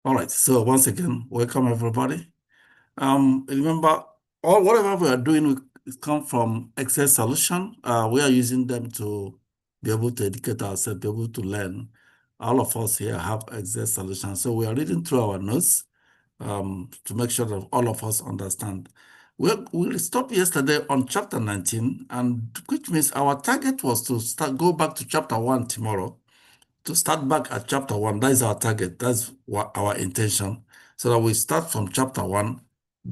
All right, so once again, welcome everybody. Remember, whatever we are doing come from Excel solution. We are using them to be able to educate ourselves, be able to learn. All of us here have Excel solution, so we are reading through our notes to make sure that all of us understand. We stopped yesterday on chapter 19, and which means our target was to go back to chapter 1 tomorrow. To start back at chapter 1, that is our target. That's what our intention. So that we start from chapter 1,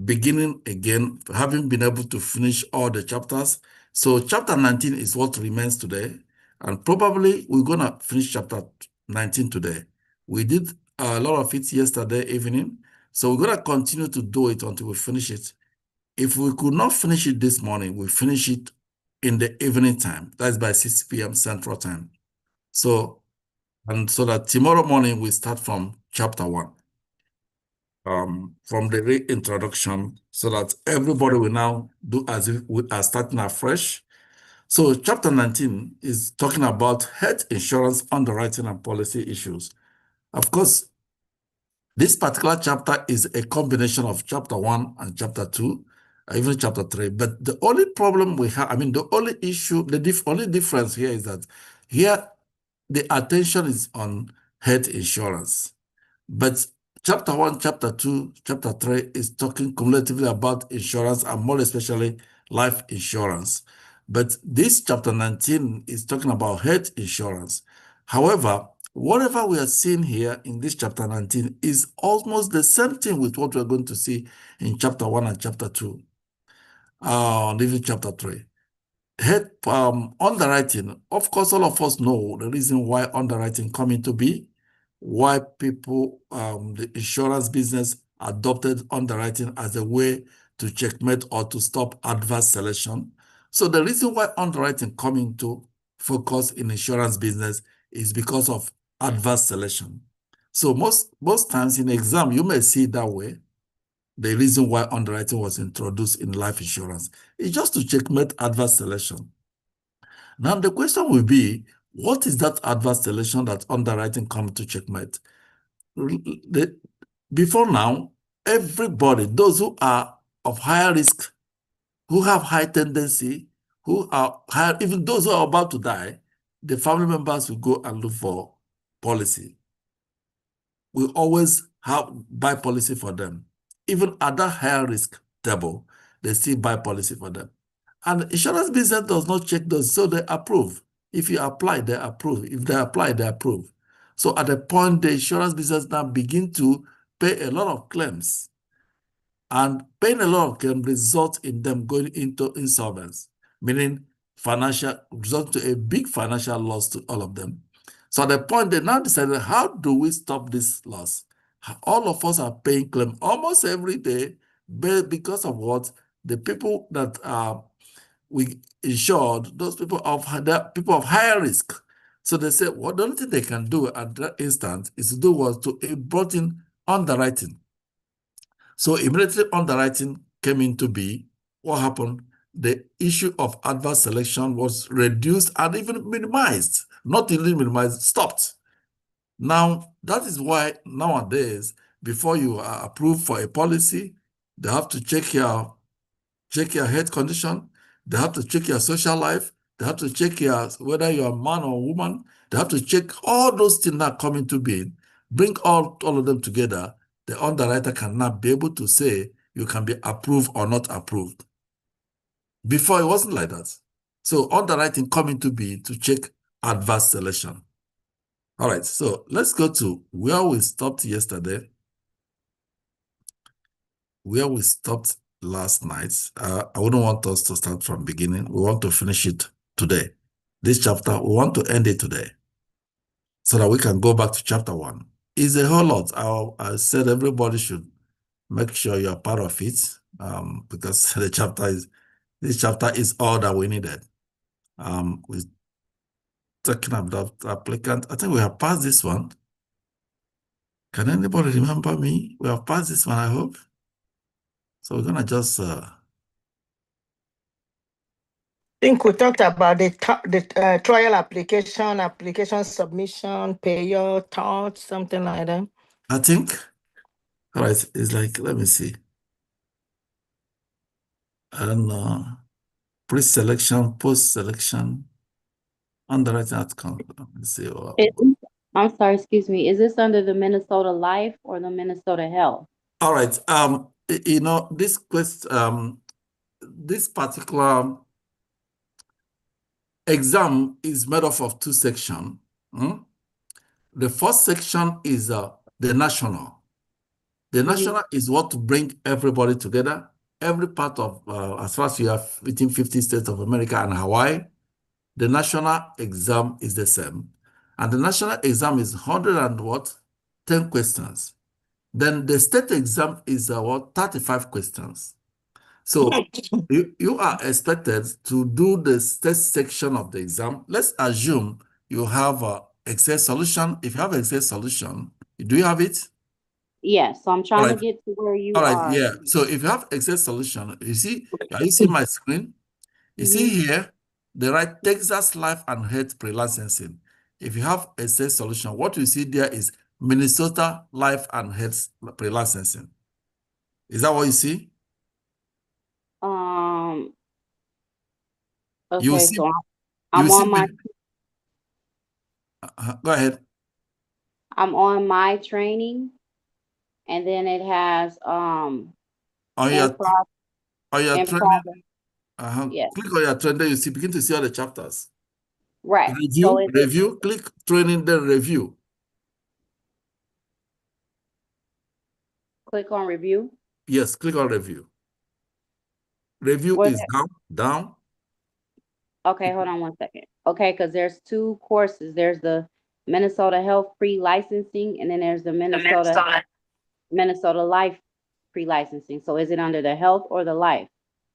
beginning again, having been able to finish all the chapters. So chapter 19 is what remains today. And probably we're going to finish chapter 19 today. We did a lot of it yesterday evening. So we're going to continue to do it until we finish it. If we could not finish it this morning, we finish it in the evening time. That's by 6 p.m. Central Time. So that tomorrow morning we start from chapter 1, from the reintroduction, so that everybody will now do as if we are starting afresh. So chapter 19 is talking about health insurance underwriting and policy issues. Of course, this particular chapter is a combination of chapter 1 and chapter 2, even chapter 3. But the only problem we have, the only issue, the only difference here is that here the attention is on health insurance. But chapter 1, chapter 2, chapter 3 is talking cumulatively about insurance and more especially life insurance. But this chapter 19 is talking about health insurance. However, whatever we are seeing here in this chapter 19 is almost the same thing with what we're going to see in chapter 1 and chapter 2, and even chapter 3. Underwriting, of course, all of us know the reason why underwriting come into be, why people, the insurance business adopted underwriting as a way to checkmate or to stop adverse selection. So the reason why underwriting come into focus in insurance business is because of adverse selection. So most times in exam, you may see it that way. The reason why underwriting was introduced in life insurance is just to checkmate adverse selection. Now, the question will be, what is that adverse selection that underwriting come to checkmate? Before now, everybody, those who are of higher risk, who have high tendency, who are higher, even those who are about to die, the family members will go and look for policy. We always buy policy for them. Even at that higher risk table, they still buy policy for them. And insurance business does not check those, so they approve. If you apply, they approve. If they apply, they approve. So at a point, the insurance business now begin to pay a lot of claims. And paying a lot of claims results in them going into insolvency, meaning result to a big financial loss to all of them. So at the point, they now decided, how do we stop this loss? All of us are paying claim almost every day, because of what? The people that we insured, those people of higher risk. So they said, well, the only thing they can do at that instant is to do was to brought in underwriting. So immediately underwriting came into being. What happened? The issue of adverse selection was reduced and even minimized, not even minimized, stopped. Now, that is why nowadays, before you are approved for a policy, they have to check your health condition, they have to check your social life, they have to check whether you're a man or a woman, they have to check all those things that come into being, bring all of them together. The underwriter can now be able to say you can be approved or not approved. Before, it wasn't like that. So underwriting come into being to check adverse selection. All right, so let's go to where we stopped yesterday, where we stopped last night. I wouldn't want us to start from beginning. We want to finish it today. This chapter, we want to end it today so that we can go back to chapter 1. It's a whole lot. I said everybody should make sure you're part of it, because this chapter is all that we needed. We're talking about the applicant. I think we have passed this one. Can anybody remember me? We have passed this one, I hope. So we're gonna just I think we talked about the trial application submission, payer, thoughts, something like that. I think All right, it's like, let me see. And pre-selection, post-selection, underwriting outcome. Let me see. I'm sorry, excuse me. Is this under the Minnesota Life or the Minnesota Health? All right. You know, this this particular exam is made up of two sections. The first section is the national. The national is what to bring everybody together. Every part of, as far as you have within 50 states of America and Hawaii, the national exam is the same. And the national exam is 100 and what? 10 questions. Then the state exam is what? 35 questions. So you are expected to do the state section of the exam. Let's assume you have Excel solution. If you have Excel solution, do you have it? Yes, so I'm All trying to right. get to where you All right, are. yeah. So if you have Excel solution, you see, are you seeing my screen? You see here, they write Texas Life and Health Pre-Licensing. If you have Excel solution, what you see there is Minnesota Life and Health Pre-Licensing. Is that what you see? You Okay, see, so you I'm see on my go ahead. I'm on my training, and then it has On in your in training, progress. Yes, click on your training, then you see, begin to see all the chapters. right. So Review, click training, then review. click on review. Yes, click on review. Review is down. Okay, hold on 1 second. Okay, because there's two courses. There's the Minnesota Health Pre-Licensing, and then there's the Minnesota Life Pre-Licensing. So is it under the health or the life?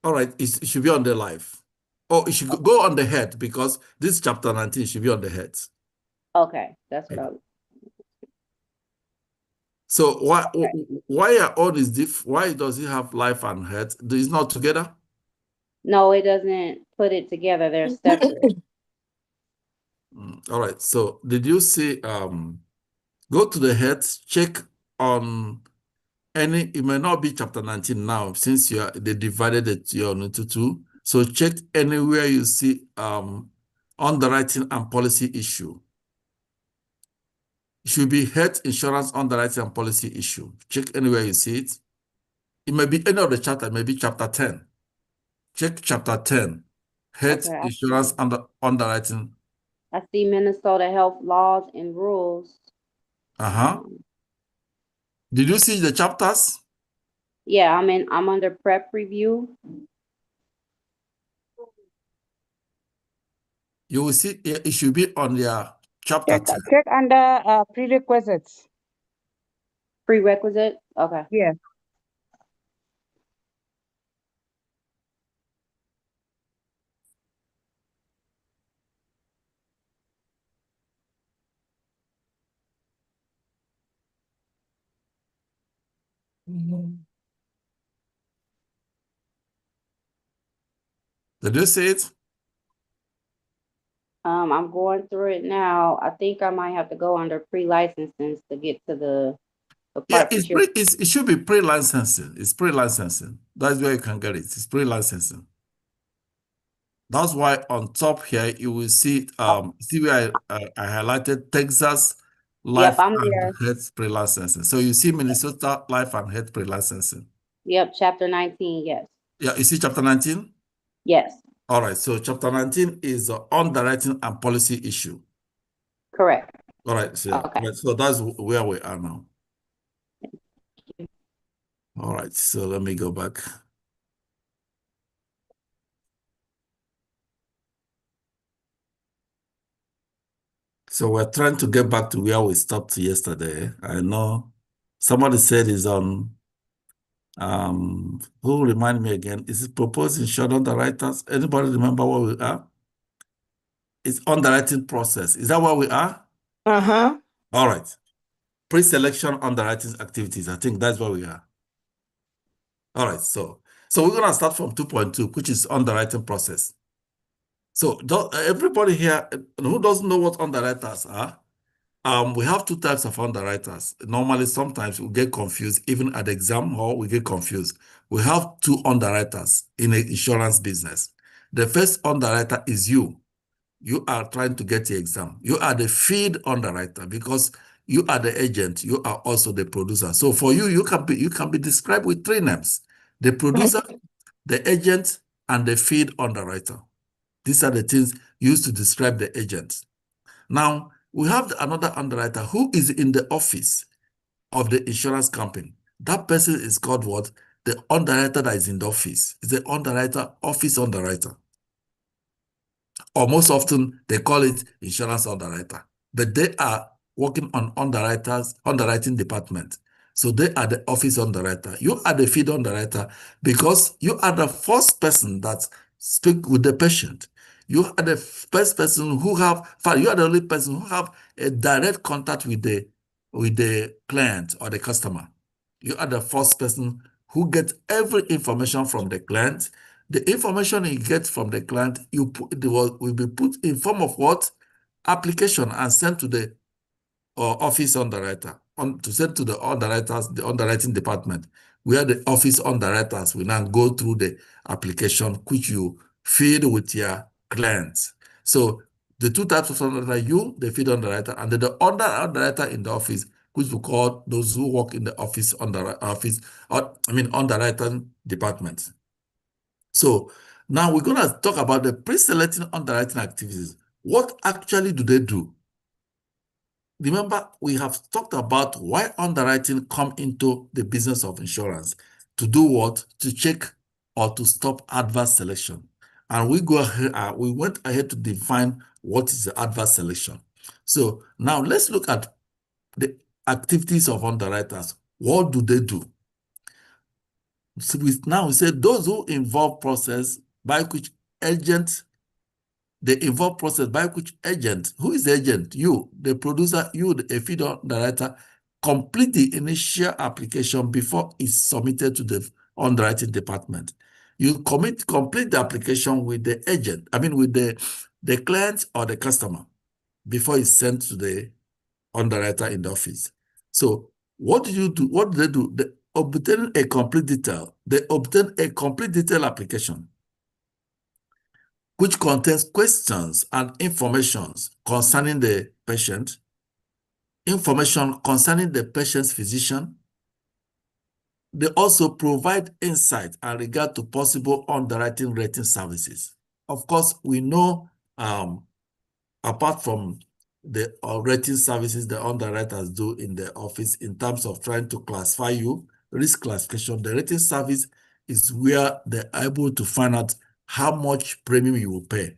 All right, it should be on the life. Oh, it should go on the head because this chapter 19 should be on the head. Okay, that's what I was. So why are all these why does it have life and head? It's not together? No, it doesn't put it together. They're separate. All right. So did you see go to the head, check on any, it may not be chapter 19 now since they divided it into two. So check anywhere you see underwriting and policy issue. It should be health insurance underwriting and policy issue. Check anywhere you see it. It may be any of the chapter, it may be chapter 10. Check chapter 10. Health insurance underwriting. I see Minnesota health laws and rules. Did you see the chapters? Yeah, I'm under prep review. You will see it should be on their chapter 10. Check under prerequisites. Prerequisite? Okay. Yeah. Did you see it? I'm going through it now. I think I might have to go under pre-licensing to get to the Yeah, part. it should be pre-licensing. It's pre-licensing. That's where you can get it. It's pre-licensing. That's why on top here you will see see where I highlighted Texas Life and Health Pre-Licensing. So you see Minnesota Life and Health Pre-Licensing. Yep, chapter 19, yes. Yeah, you see chapter 19? Yes. All right, so chapter 19 is underwriting and policy issue. Correct. All right, so, okay. So that's where we are now. All right, so let me go back. So we're trying to get back to where we stopped yesterday. I know somebody said is on, who remind me again, is it proposed insured underwriters? Anybody remember where we are? It's underwriting process. Is that where we are? Uh-huh. All right. Pre-selection underwriting activities. I think that's where we are. All right. So we're going to start from 2.2, which is underwriting process. So everybody here who doesn't know what underwriters are, We have two types of underwriters. Normally, sometimes we get confused, even at the exam hall, we get confused. We have two underwriters in an insurance business. The first underwriter is you. You are trying to get the exam. You are the feed underwriter because you are the agent. You are also the producer. So for you, you can be described with three names: the producer, the agent, and the feed underwriter. These are the things used to describe the agent. Now, we have another underwriter who is in the office of the insurance company. That person is called what? The underwriter that is in the office. It's the underwriter, office underwriter. Or most often, they call it insurance underwriter. But they are working on underwriting department. So they are the office underwriter. You are the field underwriter because you are the first person that speak with the patient. You are the first person who have, you are the only person who have a direct contact with the client or the customer. You are the first person who gets every information from the client. The information you get from the client, will be put in form of what? Application and sent to the office underwriter, to send to the underwriters, the underwriting department, where the office underwriters will now go through the application which you feed with your clients. So the two types of underwriter, you, the feed underwriter, and the underwriter in the office, which we call those who work in the office underwriting department. So now we're going to talk about the pre-selecting underwriting activities. What actually do they do? Remember, we have talked about why underwriting come into the business of insurance. To do what? To check or to stop adverse selection. And we went ahead to define what is the adverse selection. So now let's look at the activities of underwriters. What do they do? So now we say those who involve process by which agent, who is the agent? You, the producer, you, the feed underwriter, complete the initial application before it's submitted to the underwriting department. You complete the application with the agent, with the client or the customer before it's sent to the underwriter in the office. So what do you do? What do they do? They obtain a complete detail. They obtain a complete detail application which contains questions and information concerning the patient, information concerning the patient's physician. They also provide insight and regard to possible underwriting rating services. Of course, we know apart from the rating services the underwriters do in the office in terms of trying to classify you, risk classification, the rating service is where they're able to find out how much premium you will pay.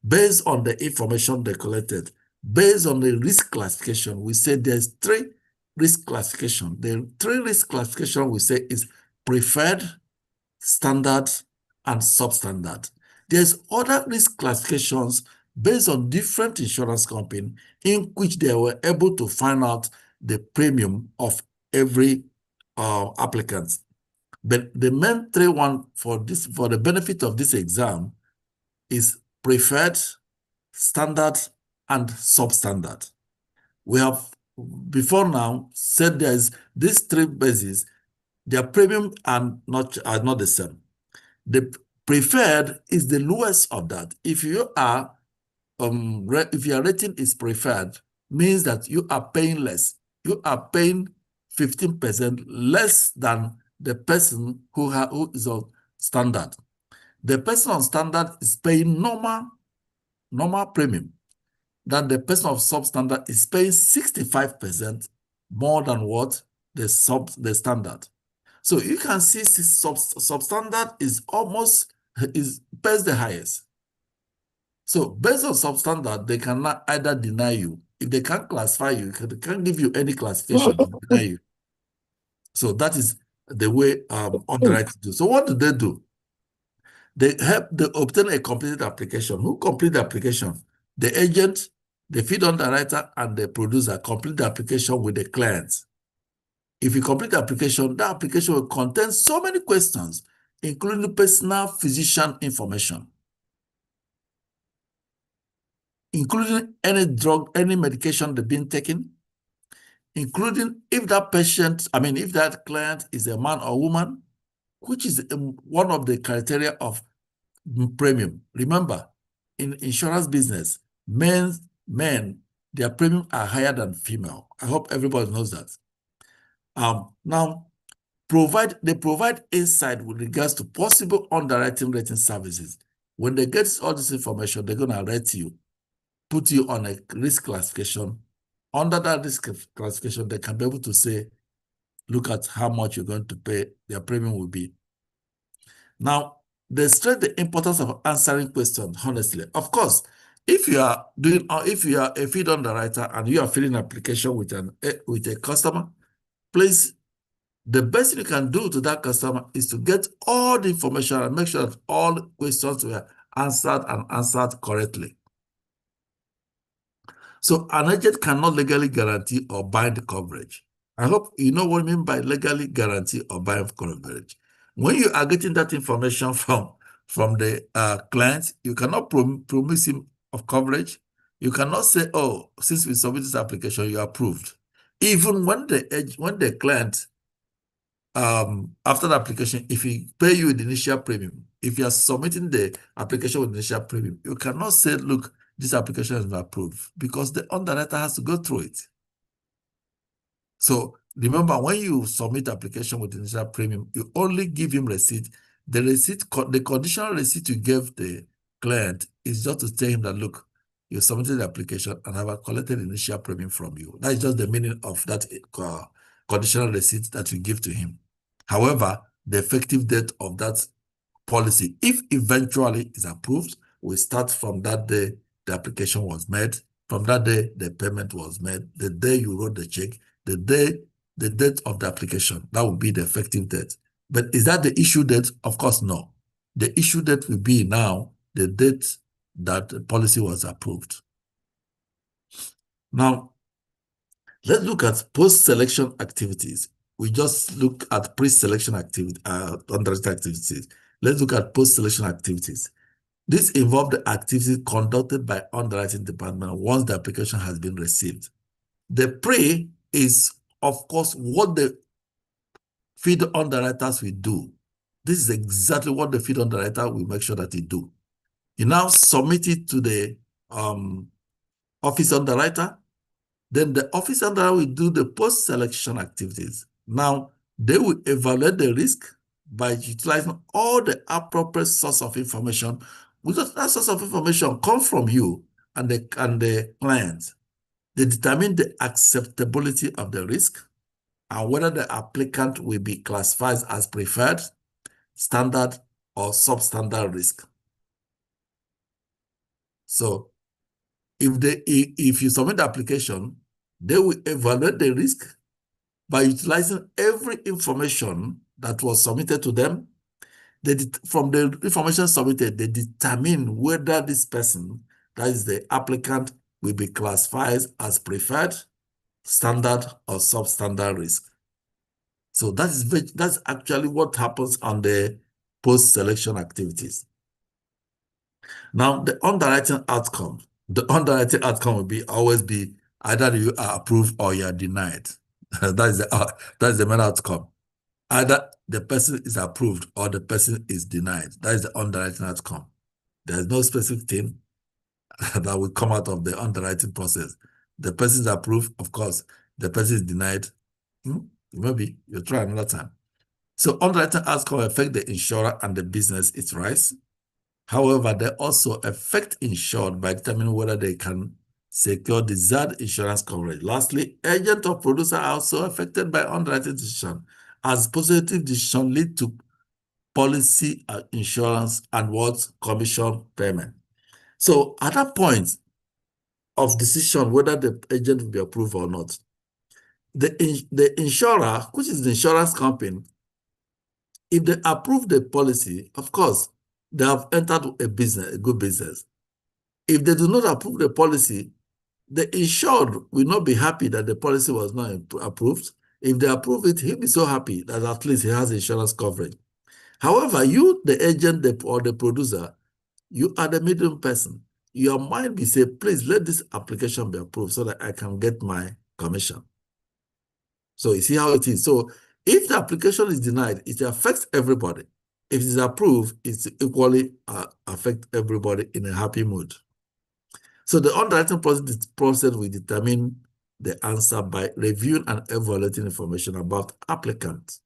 Based on the information they collected, based on the risk classification, we say there's three risk classification. The three risk classification we say is preferred, standard, and substandard. There's other risk classifications based on different insurance companies in which they were able to find out the premium of every applicant. But the main three one for the benefit of this exam is preferred, standard, and substandard. We have before now said there's these three bases. Their premium are not the same. The preferred is the lowest of that. If your rating is preferred, means that you are paying less. You are paying 15% less than the person who is on standard. The person on standard is paying normal premium. Then the person of substandard is paying 65% more than what the standard. So you can see substandard pays the highest. So based on substandard, they cannot either deny you. If they can't classify you, they can't give you any classification to deny you. So that is the way underwriters do. So what do? They obtain a completed application. Who complete the application? The agent, the feed underwriter, and the producer complete the application with the client. If you complete the application, that application will contain so many questions, including personal physician information. including any drug, any medication they've been taking, including if that patient, if that client is a man or woman, which is one of the criteria of premium. Remember, in insurance business, men, their premium are higher than female. I hope everybody knows that. Now, they provide insight with regards to possible underwriting rating services. When they get all this information, they're going to rate you, put you on a risk classification. Under that risk classification, they can be able to say, look at how much you're going to pay, their premium will be. Now, they stress the importance of answering questions honestly. Of course, if you are a field underwriter and you are filling an application with a customer, please, the best you can do to that customer is to get all the information and make sure that all questions were answered and answered correctly. So an agent cannot legally guarantee or bind coverage. I hope you know what I mean by legally guarantee or bind coverage. When you are getting that information from the client, you cannot promise him of coverage. You cannot say, oh, since we submitted this application, you are approved. Even when the client, after the application, if he pay you the initial premium, if you are submitting the application with initial premium, you cannot say, look, this application has been approved, because the underwriter has to go through it. So remember, when you submit application with initial premium, you only give him receipt. The receipt, the conditional receipt you gave the client is just to tell him that, look, you submitted the application and have collected initial premium from you. That is just the meaning of that conditional receipt that you give to him. However, the effective date of that policy, if eventually is approved, will start from that day the application was made, from that day the payment was made, the day you wrote the check, the date of the application. That will be the effective date. But is that the issue date? Of course, no. The issue date will be now the date that the policy was approved. Now, let's look at post-selection activities. We just look at pre-selection activity, underwriting activities. Let's look at post-selection activities. This involves the activities conducted by underwriting department once the application has been received. The pre is, of course, what the field underwriters will do. This is exactly what the field underwriter will make sure that they do. You now submit it to the office underwriter. Then the office underwriter will do the post-selection activities. Now, they will evaluate the risk by utilizing all the appropriate source of information, because that source of information comes from you and the client. They determine the acceptability of the risk and whether the applicant will be classified as preferred, standard, or substandard risk. So, if you submit the application, they will evaluate the risk by utilizing every information that was submitted to them. From the information submitted, they determine whether this person, that is the applicant, will be classified as preferred, standard, or substandard risk. So that's actually what happens on the post-selection activities. Now, the underwriting outcome. The underwriting outcome will always be either you are approved or you are denied. That is the main outcome. Either the person is approved or the person is denied. That is the underwriting outcome. There is no specific thing that will come out of the underwriting process. The person is approved, of course. The person is denied. Maybe you try another time. So underwriting outcome affect the insurer and the business its rights. However, they also affect insured by determining whether they can secure desired insurance coverage. Lastly, agent or producer are also affected by underwriting decision, as positive decision lead to policy insurance and what commission payment. So at that point of decision whether the agent will be approved or not, the insurer, which is the insurance company, if they approve the policy, of course, they have entered a good business. If they do not approve the policy, the insured will not be happy that the policy was not approved. If they approve it, he'll be so happy that at least he has insurance coverage. However, you, the agent or the producer, you are the middle person. your mind be say, please let this application be approved so that I can get my commission. So you see how it is. So if the application is denied, it affects everybody. If it is approved, it's equally affect everybody in a happy mood. So the underwriting process will determine the answer by reviewing and evaluating information about applicants.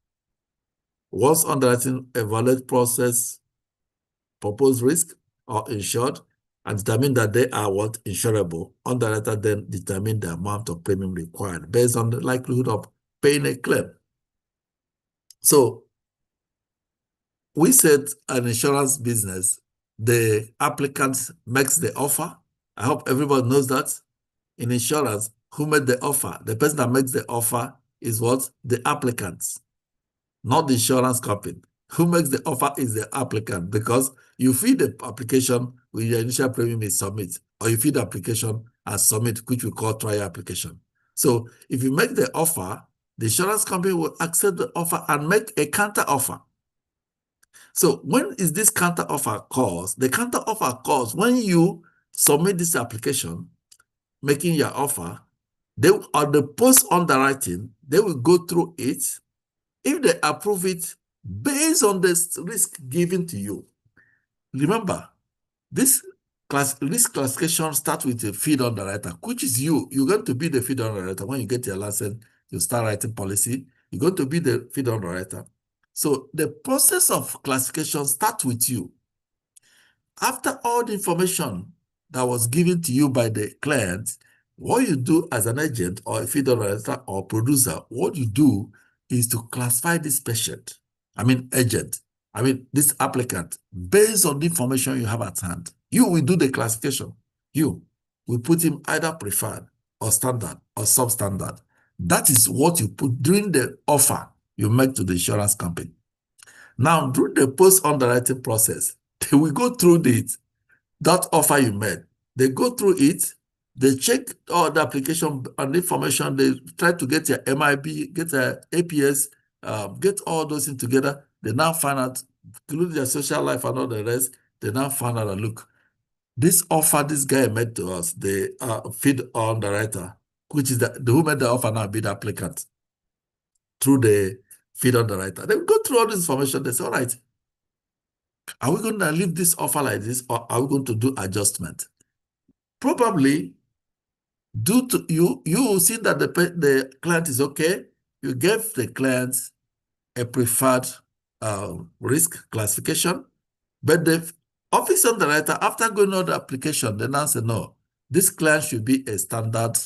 Once underwriting evaluate process, propose risk or insured, and determine that they are what insurable, underwriter then determine the amount of premium required based on the likelihood of paying a claim. So we said an insurance business, the applicant makes the offer. I hope everybody knows that. In insurance, who made the offer? The person that makes the offer is what? The applicant, not the insurance company. Who makes the offer is the applicant, because you fill the application with your initial premium is submit, or you fill the application and submit, which we call trial application. So if you make the offer, the insurance company will accept the offer and make a counter offer. So when is this counter offer calls? The counter offer calls when you submit this application, making your offer. They on the post underwriting, they will go through it. If they approve it based on the risk given to you. Remember, this risk classification starts with a field underwriter, which is you. You're going to be the field underwriter. When you get your license, you start writing policy. You're going to be the field underwriter. So the process of classification starts with you. After all the information that was given to you by the client, what you do as an agent or a field underwriter or producer, what you do is to classify this patient, this applicant, based on the information you have at hand. You will do the classification. You will put him either preferred or standard or substandard. That is what you put during the offer you make to the insurance company. Now, during the post-underwriting process, they will go through that offer you made. They go through it, they check all the application and information, they try to get your MIB, get your APS, get all those things together. They now find out, including their social life and all the rest, they now find out, look, this offer this guy made to us, the field underwriter, which is the who made the offer now be the applicant through the field underwriter. They go through all this information, they say, all right, are we going to leave this offer like this, or are we going to do adjustment? Probably, due to you will see that the client is okay. You gave the client a preferred risk classification, but the office underwriter, after going on the application, they now say, no, this client should be a standard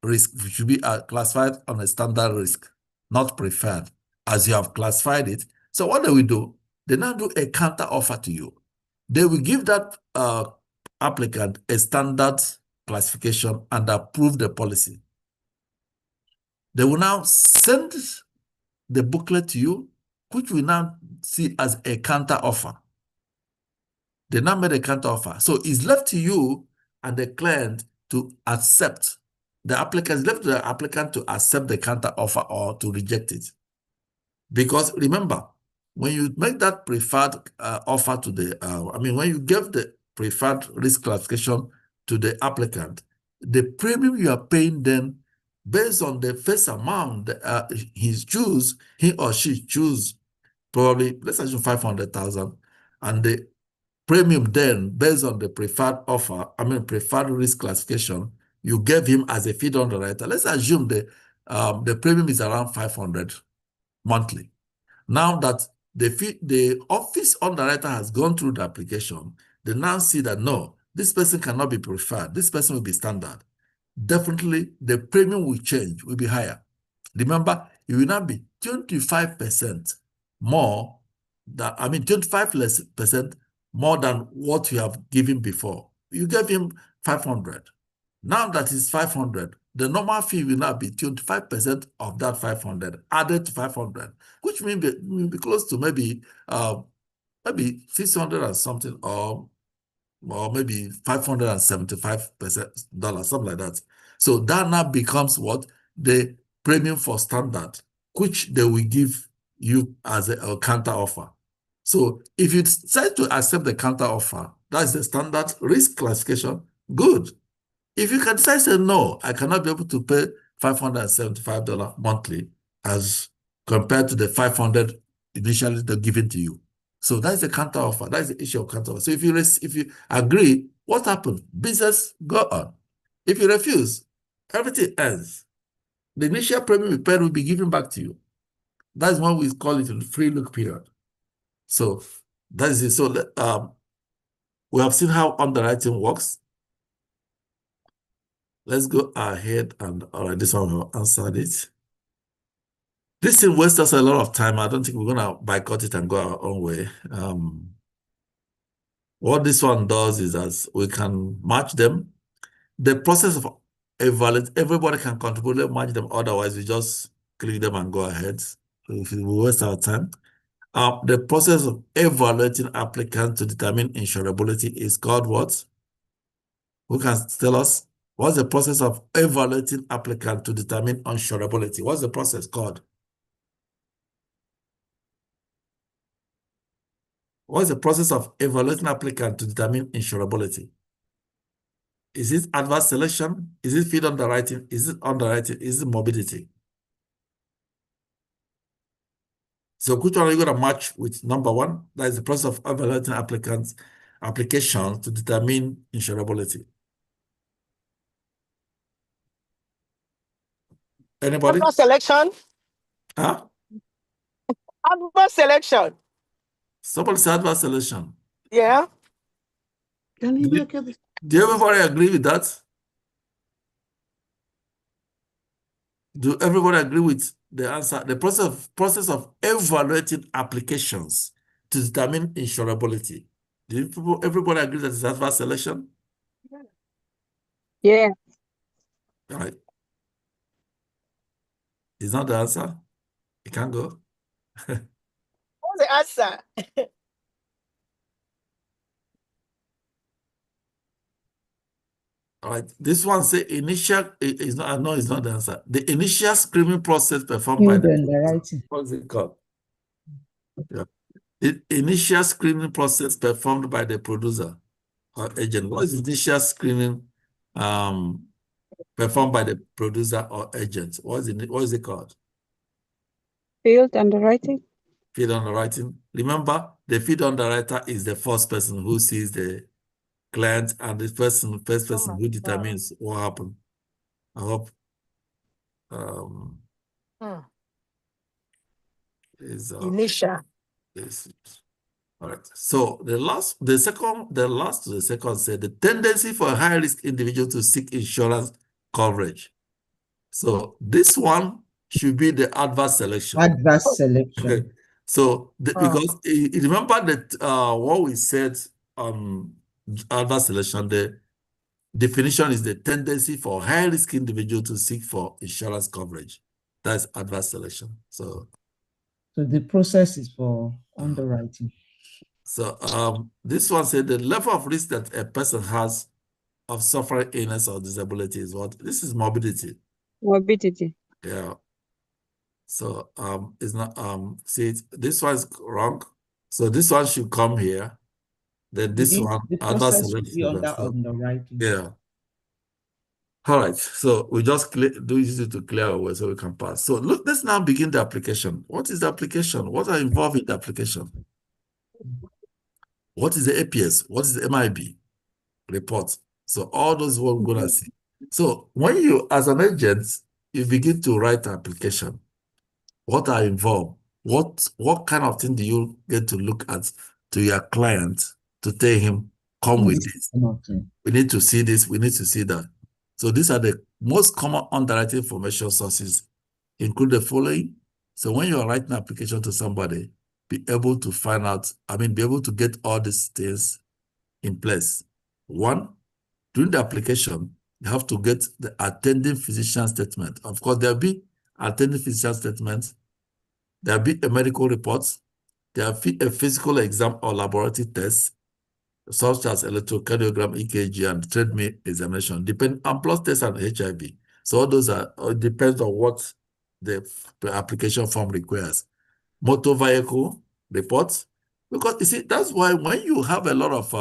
risk, should be classified on a standard risk, not preferred, as you have classified it. So what do? They now do a counter offer to you. They will give that applicant a standard classification and approve the policy. They will now send the booklet to you, which we now see as a counter offer. They now made a counter offer. So it's left to you and the client to accept. The applicant is left to the applicant to accept the counter offer or to reject it. Because remember, when you make that preferred offer to the, when you give the preferred risk classification to the applicant, the premium you are paying then, based on the first amount he or she choose, probably, let's assume 500,000, and the premium then, based on the preferred offer, preferred risk classification, you gave him as a field underwriter. Let's assume the premium is around 500 monthly. Now that the office underwriter has gone through the application, they now see that no, this person cannot be preferred. This person will be standard. Definitely, the premium will change, will be higher. Remember, it will not be 25% more, 25% more than what you have given before. You gave him 500. Now that is 500. The normal fee will now be 25% of that 500 added to 500, which means be close to maybe 600 and something, or maybe $575, something like that. So that now becomes what? The premium for standard, which they will give you as a counter offer. So if you decide to accept the counter offer, that's the standard risk classification, good. If you can decide to say, no, I cannot be able to pay $575 monthly as compared to the $500 initially given to you. So that's the counter offer. That's the issue of counter offer. So if you agree, what happened? Business go on. If you refuse, everything ends. The initial premium you paid will be given back to you. That's what we call it a free look period. So that is it. So we have seen how underwriting works. Let's go ahead and all right, this one will answer it. This thing wastes us a lot of time. I don't think we're gonna boycott it and go our own way. What this one does is as we can match them. The process of evaluate, everybody can contribute, let's match them. Otherwise, we just click them and go ahead. If we waste our time. The process of evaluating applicants to determine insurability is called what? Who can tell us? What's the process of evaluating applicants to determine insurability? What's the process called? What's the process of evaluating applicants to determine insurability? Is it adverse selection? Is it field underwriting? Is it underwriting? Is it morbidity? So which one are you going to match with number one? That is the process of evaluating applications to determine insurability. Anybody? Adverse selection. Huh? Adverse selection. Somebody said adverse selection. Yeah. Do everybody agree with that? Do everybody agree with the answer? The process of evaluating applications to determine insurability. Do everybody agree that it's adverse selection? Yeah. All right. Is not the answer? You can't go. What's the answer? All right. This one say initial is not. No, it's not the answer. The initial screening process performed by the Underwriting. what's it called? Yeah. The initial screening process performed by the producer or agent. What is initial screening performed by the producer or agent? What is it called? Field underwriting. Field underwriting. Remember, the field underwriter is the first person who sees the client and the first person who determines what happened. I hope is Initial. is all right. So the second said the tendency for a high risk individual to seek insurance coverage. So this one should be the adverse selection. Adverse selection. Okay. So because you remember that what we said on adverse selection, the definition is the tendency for high risk individual to seek for insurance coverage. That's adverse selection. So the process is for underwriting. So this one said the level of risk that a person has of suffering illness or disability is what? This is morbidity. Morbidity. Yeah. So it's not see this one's wrong. So this one should come here. Then this one The adverse process should be under underwriting. yeah. All right. So we just do easy to clear away so we can pass. So look, let's now begin the application. What is the application? What are involved in the application? What is the APS? What is the MIB report? So all those what we're gonna see. So when you, as an agent, you begin to write an application, what are involved? What kind of thing do you get to look at to your client to tell him, come with this? We need to see this, we need to see that. So these are the most common underwriting information sources, include the following. So when you are writing an application to somebody, be able to find out, be able to get all these things in place. One, during the application, you have to get the attending physician statement. Of course, there'll be attending physician statement, there'll be a medical report, there'll be a physical exam or laboratory test, such as electrocardiogram, EKG, and treadmill examination, and plus test and HIV. So all those it depends on what the application form requires. Motor vehicle report, Because you see, that's why when you have a lot of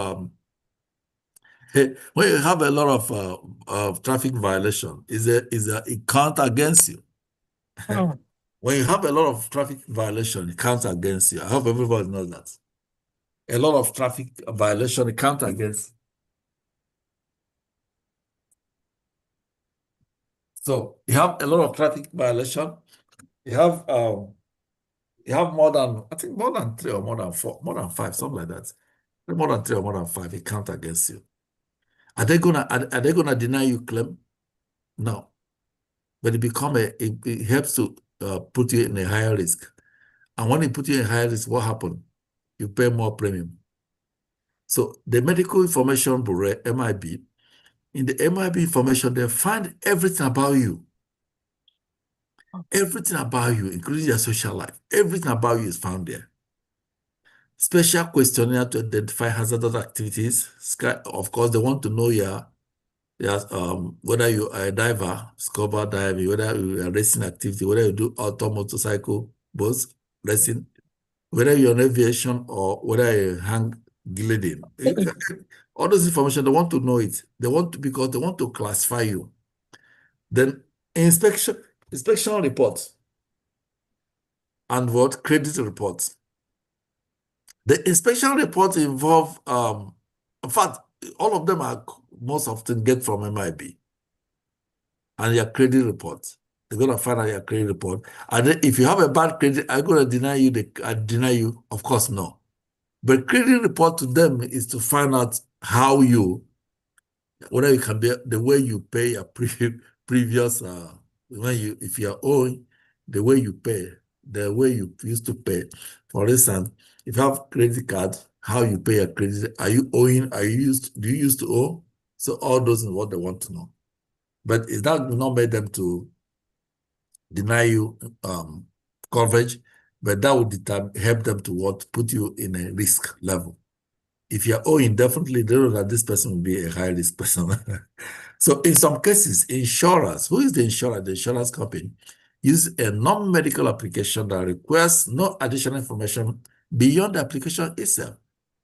when you have a lot of traffic violation, it counts against you. Mm. When you have a lot of traffic violation, it counts against you. I hope everybody knows that. A lot of traffic violation, it counts against. So you have a lot of traffic violation. You have more than, I think, more than 3 or more than 4, more than 5, something like that. More than 3 or more than 5, it counts against you. Are they gonna deny you claim? No. But it helps to put you in a higher risk. And when it puts you in higher risk, what happens? You pay more premium. So the Medical Information Bureau, MIB, in the MIB information, they find everything about you. Everything about you, including your social life, everything about you is found there. Special questionnaire to identify hazardous activities. Of course, they want to know whether you are a diver, scuba diving, whether you are racing activity, whether you do auto motorcycle, both racing, whether you're in aviation or whether you hang gliding. All those information, they want to know it. Because they want to classify you. Then inspection reports and what credit reports. The inspection reports involve, in fact, all of them are most often get from MIB. And your credit report. They're going to find out your credit report. And then if you have a bad credit, I'm going to deny you. Of course, no. But credit report to them is to find out whether you can be the way you pay your previous, if you are owing, the way you pay, the way you used to pay. For instance, if you have credit card, how you pay your credit, are you owing? Do you used to owe? So all those is what they want to know. But it's not made them to deny you coverage, but that would help them to put you in a risk level. If you're owing, definitely they know that this person will be a high risk person. So in some cases, insurers, who is the insurer? The insurance company use a non-medical application that requires no additional information beyond the application itself.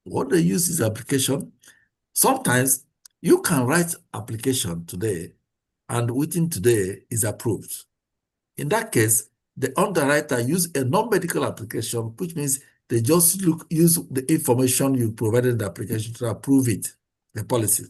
What they use is application. Sometimes you can write application today and within today is approved. In that case, the underwriter use a non-medical application, which means they just use the information you provided in the application to approve it, the policy.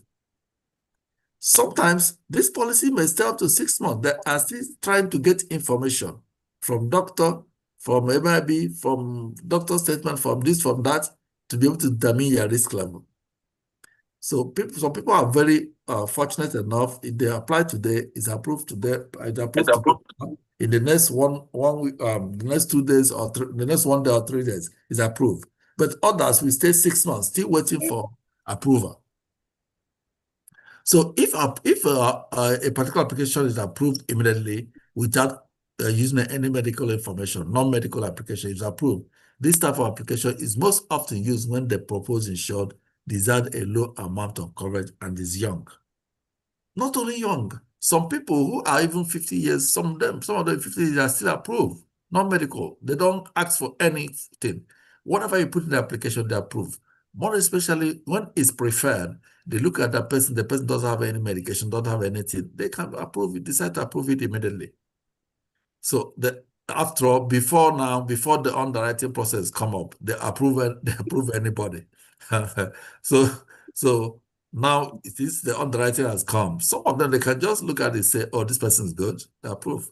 Sometimes this policy may stay up to 6 months. They are still trying to get information from doctor, from MIB, from doctor statement, from this, from that, to be able to determine your risk level. So some people are very fortunate enough. If they apply today, it's approved today. In the next one week, the next 2 days or the next 1 day or 3 days is approved. But others will stay 6 months, still waiting for approval. So if a particular application is approved immediately without using any medical information, non-medical application is approved. This type of application is most often used when the proposed insured desired a low amount of coverage and is young. Not only young, some people who are even 50 years, some of them 50 years are still approved, non-medical. They don't ask for anything. Whatever you put in the application, they approve. More especially when it's preferred, they look at the person doesn't have any medication, don't have anything, they can approve it, decide to approve it immediately. So after all, before the underwriting process come up, they approve anybody. So now the underwriting has come. Some of them, they can just look at it and say, oh, this person is good, they approve.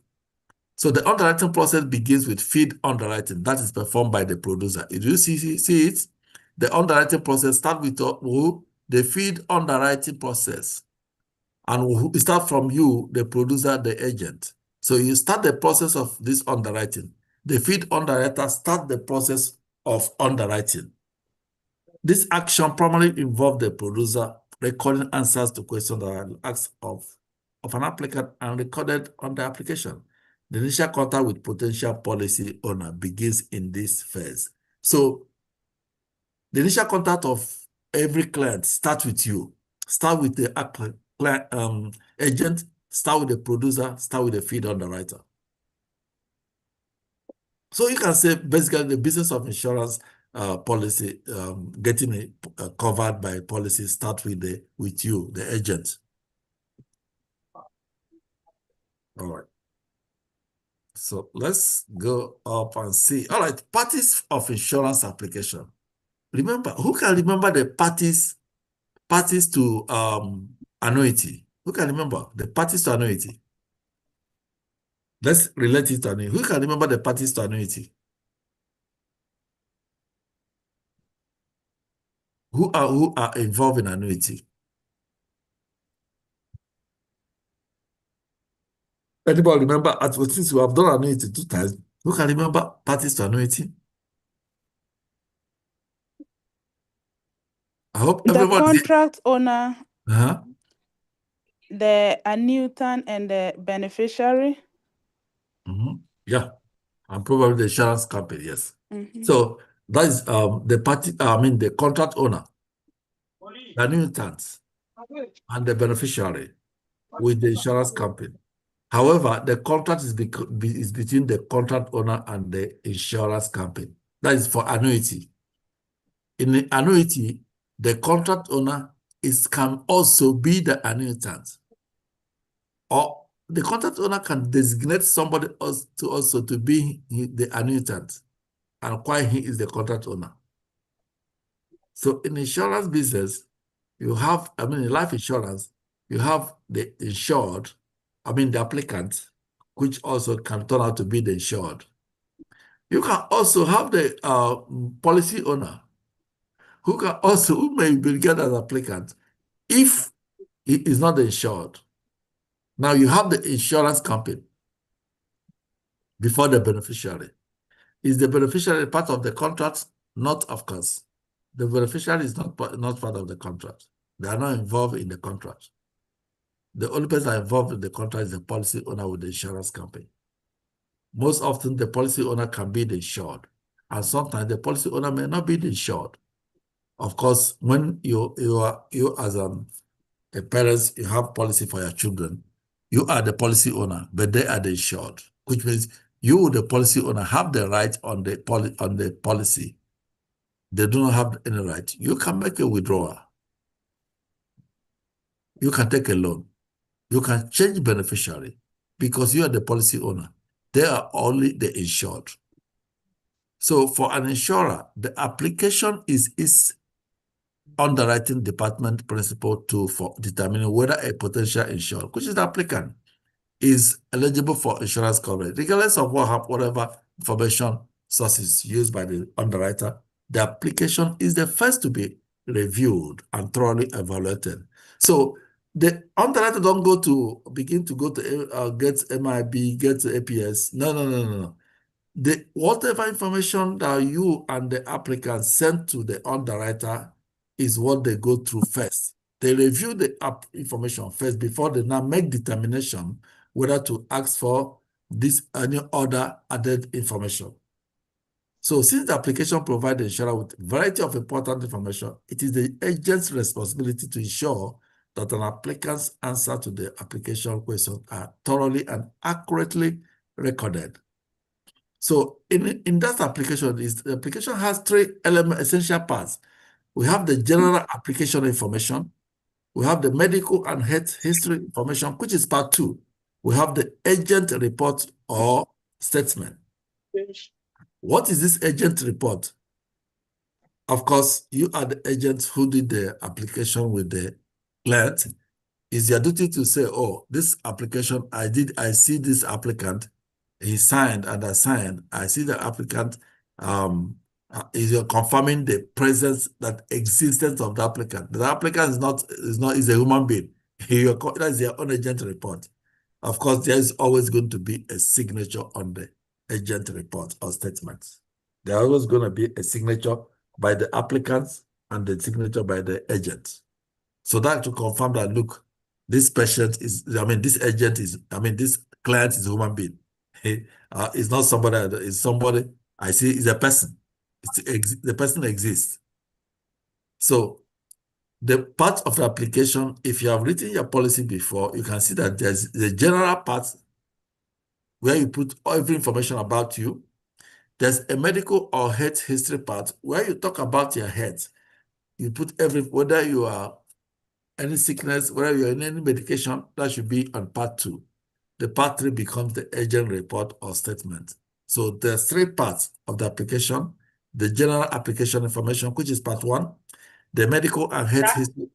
So the underwriting process begins with feed underwriting. That is performed by the producer. If you see it, the underwriting process starts with the feed underwriting process. And we start from you, the producer, the agent. So you start the process of this underwriting. The feed underwriter start the process of underwriting. This action primarily involves the producer recording answers to questions that are asked of an applicant and recorded on the application. The initial contact with potential policy owner begins in this phase. So the initial contact of every client starts with you. Start with the agent, start with the producer, start with the feed underwriter. So you can say basically the business of insurance policy, getting it covered by policy start with you, the agent. All right. So let's go up and see. All right, parties of insurance application. Remember, who can remember the parties to annuity? Who can remember the parties to annuity? Let's relate it to annuity. Who can remember the parties to annuity? Who are involved in annuity? Anybody remember, since we have done annuity 2 times, who can remember parties to annuity? I hope The everybody. contract owner, Uh-huh. the annuitant, and the beneficiary. Yeah, and probably the insurance company, yes. Mhm. So that is the party, the contract owner, the annuitant, and the beneficiary with the insurance company. However, the contract is between the contract owner and the insurance company. That is for annuity. In the annuity, the contract owner can also be the annuitant, or the contract owner can designate somebody else to also to be the annuitant, and why he is the contract owner. So in insurance business, you have, in life insurance, you have the insured, the applicant, which also can turn out to be the insured. You can also have the policy owner, who may be regarded as applicant if he is not the insured. Now you have the insurance company before the beneficiary. Is the beneficiary part of the contract? Not, of course. The beneficiary is not part of the contract. They are not involved in the contract. The only person involved in the contract is the policy owner with the insurance company. Most often, the policy owner can be the insured, and sometimes the policy owner may not be the insured. Of course, when you as a parent, you have policy for your children, you are the policy owner, but they are the insured, which means you, the policy owner, have the right on the policy. They do not have any right. You can make a withdrawal. You can take a loan. You can change beneficiary because you are the policy owner. They are only the insured. So for an insurer, the application is underwriting department principle for determining whether a potential insured, which is the applicant, is eligible for insurance coverage, regardless of whatever information sources used by the underwriter. The application is the first to be reviewed and thoroughly evaluated. So the underwriter don't begin to get MIB, get APS. No. Whatever information that you and the applicant sent to the underwriter is what they go through first. They review the information first before they now make determination whether to ask for any other added information. So since the application provides the insurer with a variety of important information, it is the agent's responsibility to ensure that an applicant's answer to the application questions are thoroughly and accurately recorded. So in that application, the application has 3 essential parts. We have the general application information. We have the medical and health history information, which is part 2. We have the agent report or statement. What is this agent report? Of course, you are the agent who did the application with the client. It's your duty to say, oh, this application, I see this applicant, he signed and I signed. I see the applicant is confirming the presence, that existence of the applicant. The applicant is a human being. That is your own agent report. Of course, there is always going to be a signature on the agent report or statements. There always going to be a signature by the applicants and the signature by the agent. So that to confirm that, look, this patient is, this agent is, this client is a human being. It's not somebody, it's somebody, I see, is a person. The person exists. So the part of the application, if you have written your policy before, you can see that there's the general part where you put every information about you. There's a medical or health history part where you talk about your health. You put whether you are any sickness, whether you're in any medication, that should be on part 2. The part 3 becomes the agent report or statement. So there's 3 parts of the application: the general application information, which is part 1, the medical and health history. You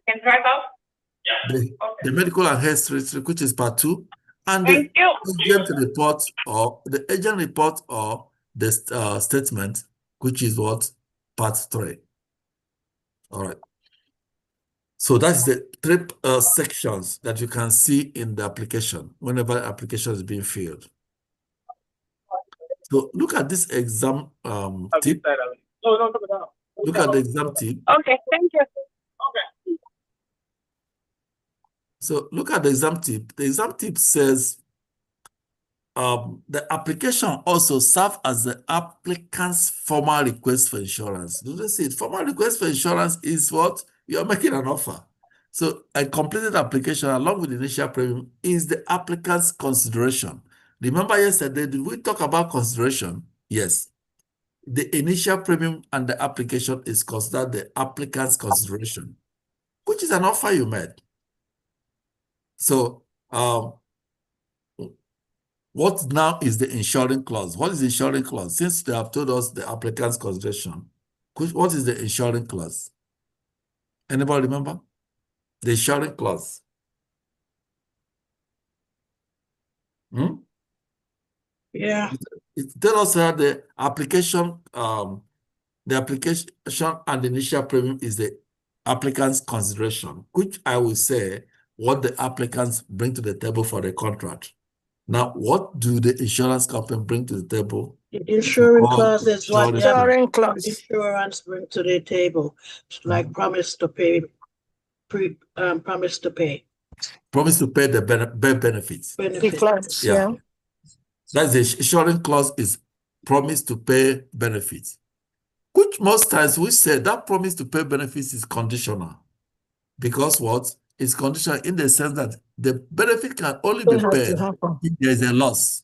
can drive out? The medical and health history, which is part 2, and Thank you. the agent report or the statement, which is what? Part 3. All right. So that's the 3 sections that you can see in the application whenever the application is being filled. So look at this exam tip. Look at the exam tip. Okay, thank you. So look at the exam tip. The exam tip says the application also serves as the applicant's formal request for insurance. Do they see it? Formal request for insurance is what? You're making an offer. So a completed application along with the initial premium is the applicant's consideration. Remember yesterday, did we talk about consideration? Yes. The initial premium and the application is considered the applicant's consideration, which is an offer you made. So what now is the insuring clause? What is the insuring clause? Since they have told us the applicant's consideration, what is the insuring clause? Anybody remember? The insuring clause. Yeah. It tells us that the application and the initial premium is the applicant's consideration, which I will say what the applicants bring to the table for the contract. Now, what do the insurance company bring to the table? The insuring All clause is what the Insuring clause. insurance bring to the table. It's like promise to pay, promise to pay Promise to pay the benefits. The benefit. clause, Yeah. yeah. That's the insuring clause is promise to pay benefits, which most times we say that promise to pay benefits is conditional. Because what? It's conditional in the sense that the benefit can only be It has paid to happen. if there is a loss.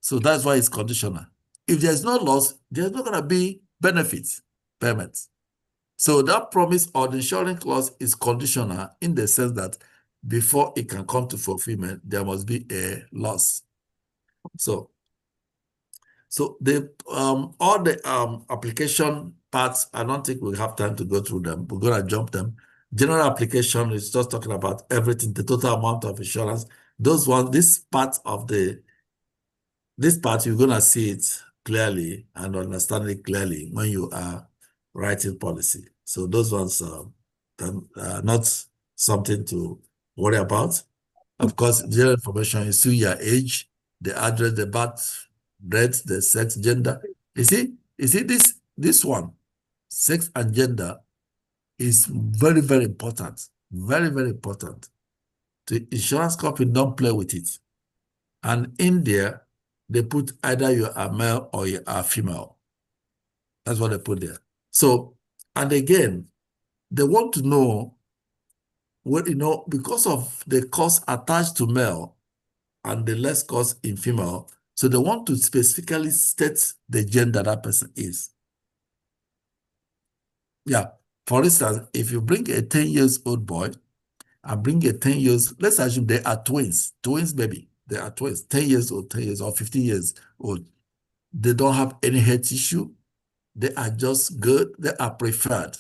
So that's why it's conditional. If there's no loss, there's not going to be benefits, payments. So that promise or the insuring clause is conditional in the sense that before it can come to fulfillment, there must be a loss. So the all the application parts, I don't think we have time to go through them. We're going to jump them. General application is just talking about everything, the total amount of insurance. Those ones, this part, you're going to see it clearly and understand it clearly when you are writing policy. So those ones are not something to worry about. Of course, general information is your age, the address, the birth rate, the sex, gender. You see this one, sex and gender, is very, very important. Very, very important. The insurance company don't play with it. And in there, they put either you are male or you are female. That's what they put there. So, and again, they want to know what, because of the cost attached to male and the less cost in female, so they want to specifically state the gender that person is. Yeah. For instance, if you bring a 10-year-old boy and bring a 10 years, let's assume they are twins, baby. They are twins, 10 years old, 10 years or 15 years old. They don't have any health issue. They are just good. They are preferred.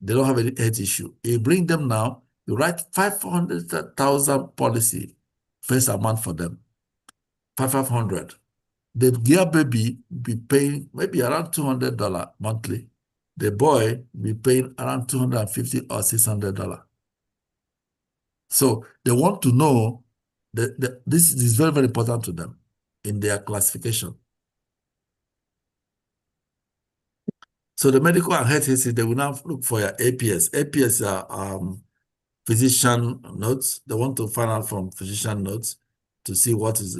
They don't have any health issue. You bring them now, you write 500,000 policy, first amount for them, 500. The girl baby be paying maybe around $200 monthly. The boy be paying around $250 or $600. So they want to know that this is very, very important to them in their classification. So the medical and health history, they will now look for your APS. APS are physician notes. They want to find out from physician notes to see what is,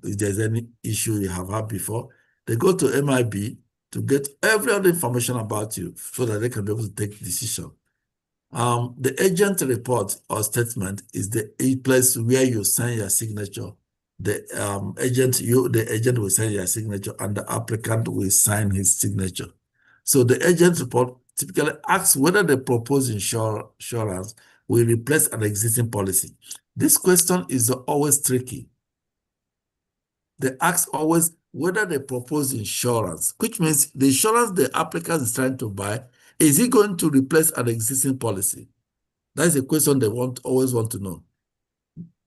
if there's any issue you have had before. They go to MIB to get every other information about you so that they can be able to take decision. The agent report or statement is the place where you sign your signature the agent will sign your signature and the applicant will sign his signature. So the agent report typically asks whether the proposed insurance will replace an existing policy. This question is always tricky. They ask always whether the proposed insurance, which means the insurance the applicant is trying to buy, is it going to replace an existing policy? That is a question they always want to know.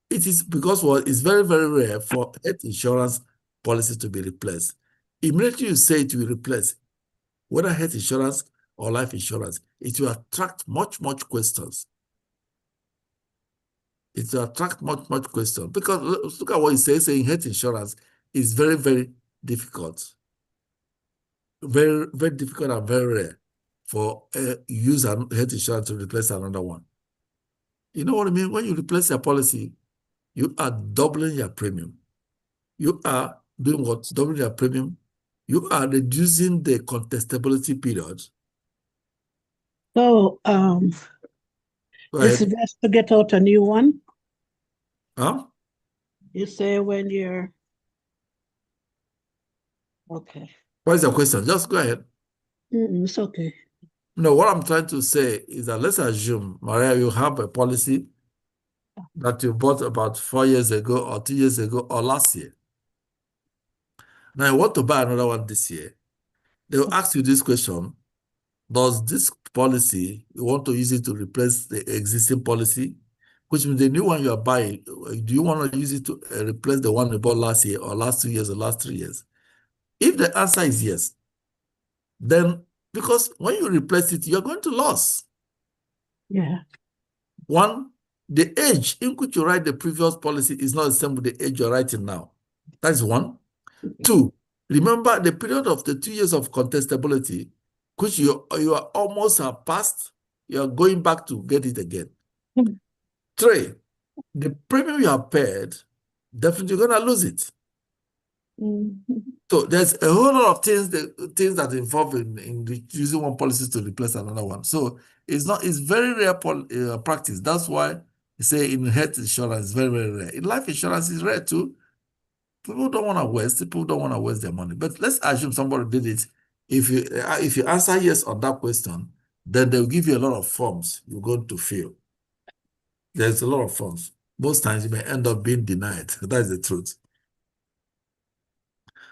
It is because it's very, very rare for health insurance policy to be replaced. Immediately you say it will replace, whether health insurance or life insurance, it will attract much questions. It will attract much questions because look at what it says, saying health insurance is very, very difficult. Very, very difficult and very rare for use health insurance to replace another one. You know what I mean? When you replace your policy, you are doubling your premium. You are doing what? Doubling your premium. You are reducing the contestability period. So, Go it's ahead. best to get out a new one. Huh? You say when you're, okay. What is your question? Just go ahead. It's okay. No, what I'm trying to say is that let's assume, Maria, you have a policy that you bought about 4 years ago or 2 years ago or last year. Now you want to buy another one this year. They will ask you this question: does this policy, you want to use it to replace the existing policy? Which means the new one you are buying, do you want to use it to replace the one you bought last year or last 2 years or last 3 years? If the answer is yes, then because when you replace it, you're going to lose. Yeah. One, the age in which you write the previous policy is not the same with the age you're writing now. That's one. Two, remember the period of the 2 years of contestability, which you are almost past, you're going back to get it again. Three, the premium you have paid, definitely you're going to lose it. So there's a whole lot of things that involve in using one policy to replace another one. So it's very rare practice. That's why you say in health insurance, it's very, very rare. In life insurance, is rare too. People don't want to waste their money. But let's assume somebody did it. If you answer yes on that question, then they'll give you a lot of forms you're going to fill. There's a lot of forms. Most times you may end up being denied. That's the truth.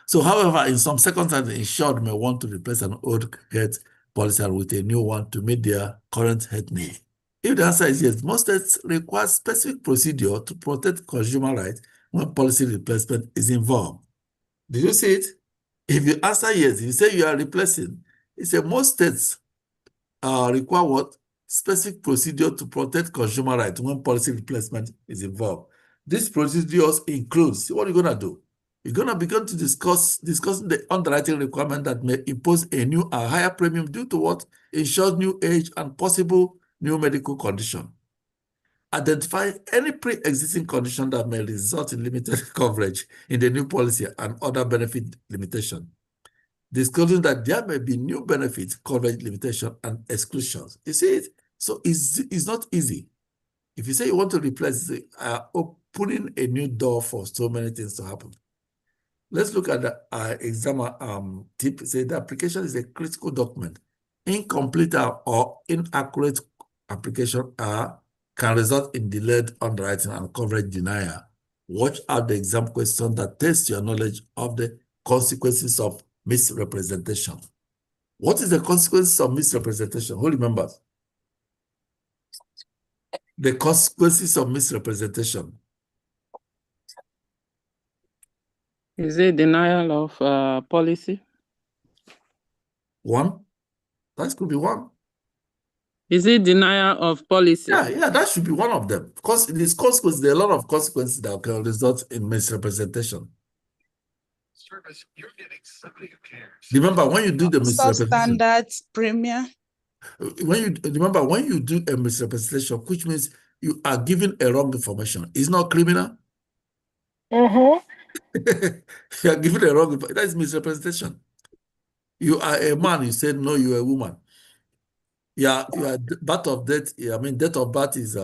So, however, in some circumstances, the insured may want to replace an old health policy with a new one to meet their current health need. If the answer is yes, most states require specific procedure to protect consumer rights when policy replacement is involved. Did you see it? If you answer yes, you say you are replacing. It says most states require what? Specific procedure to protect consumer rights when policy replacement is involved. These procedures includes, what are you going to do? You're going to begin to discussing the underwriting requirement that may impose a new or higher premium due to what? Insured new age and possible new medical condition. Identify any pre-existing condition that may result in limited coverage in the new policy and other benefit limitation. Disclosing that there may be new benefits, coverage limitation, and exclusions. You see it? So it's not easy. If you say you want to replace, opening a new door for so many things to happen. Let's look at the exam tip. Say the application is a critical document. Incomplete or inaccurate application can result in delayed underwriting and coverage denial. Watch out the exam question that tests your knowledge of the consequences of misrepresentation. What is the consequences of misrepresentation? Who remembers? The consequences of misrepresentation. Is it denial of policy? One? That could be one. Is it denial of policy? Yeah, that should be one of them. Because in this consequence, there are a lot of consequences that can result in misrepresentation. Remember, when you do the misrepresentation, Substandard premium. Remember when you do a misrepresentation, which means you are giving a wrong information, it's not criminal. You are giving a wrong information. That is misrepresentation. You are a man, you said no, you are a woman. You are birth of death. I mean, date of birth is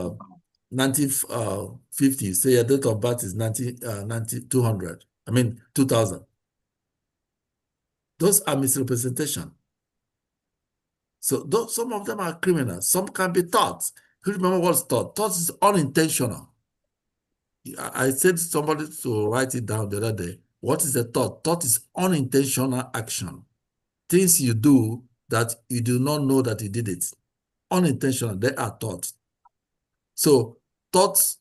1950, say your date of birth is 200. I mean 2000. Those are misrepresentation. So those, some of them are criminal. Some can be thoughts. You remember what's thought? Thought is unintentional. I said somebody to write it down the other day. What is a thought? Thought is unintentional action. Things you do that you do not know that you did it. Unintentional, they are thoughts. So thoughts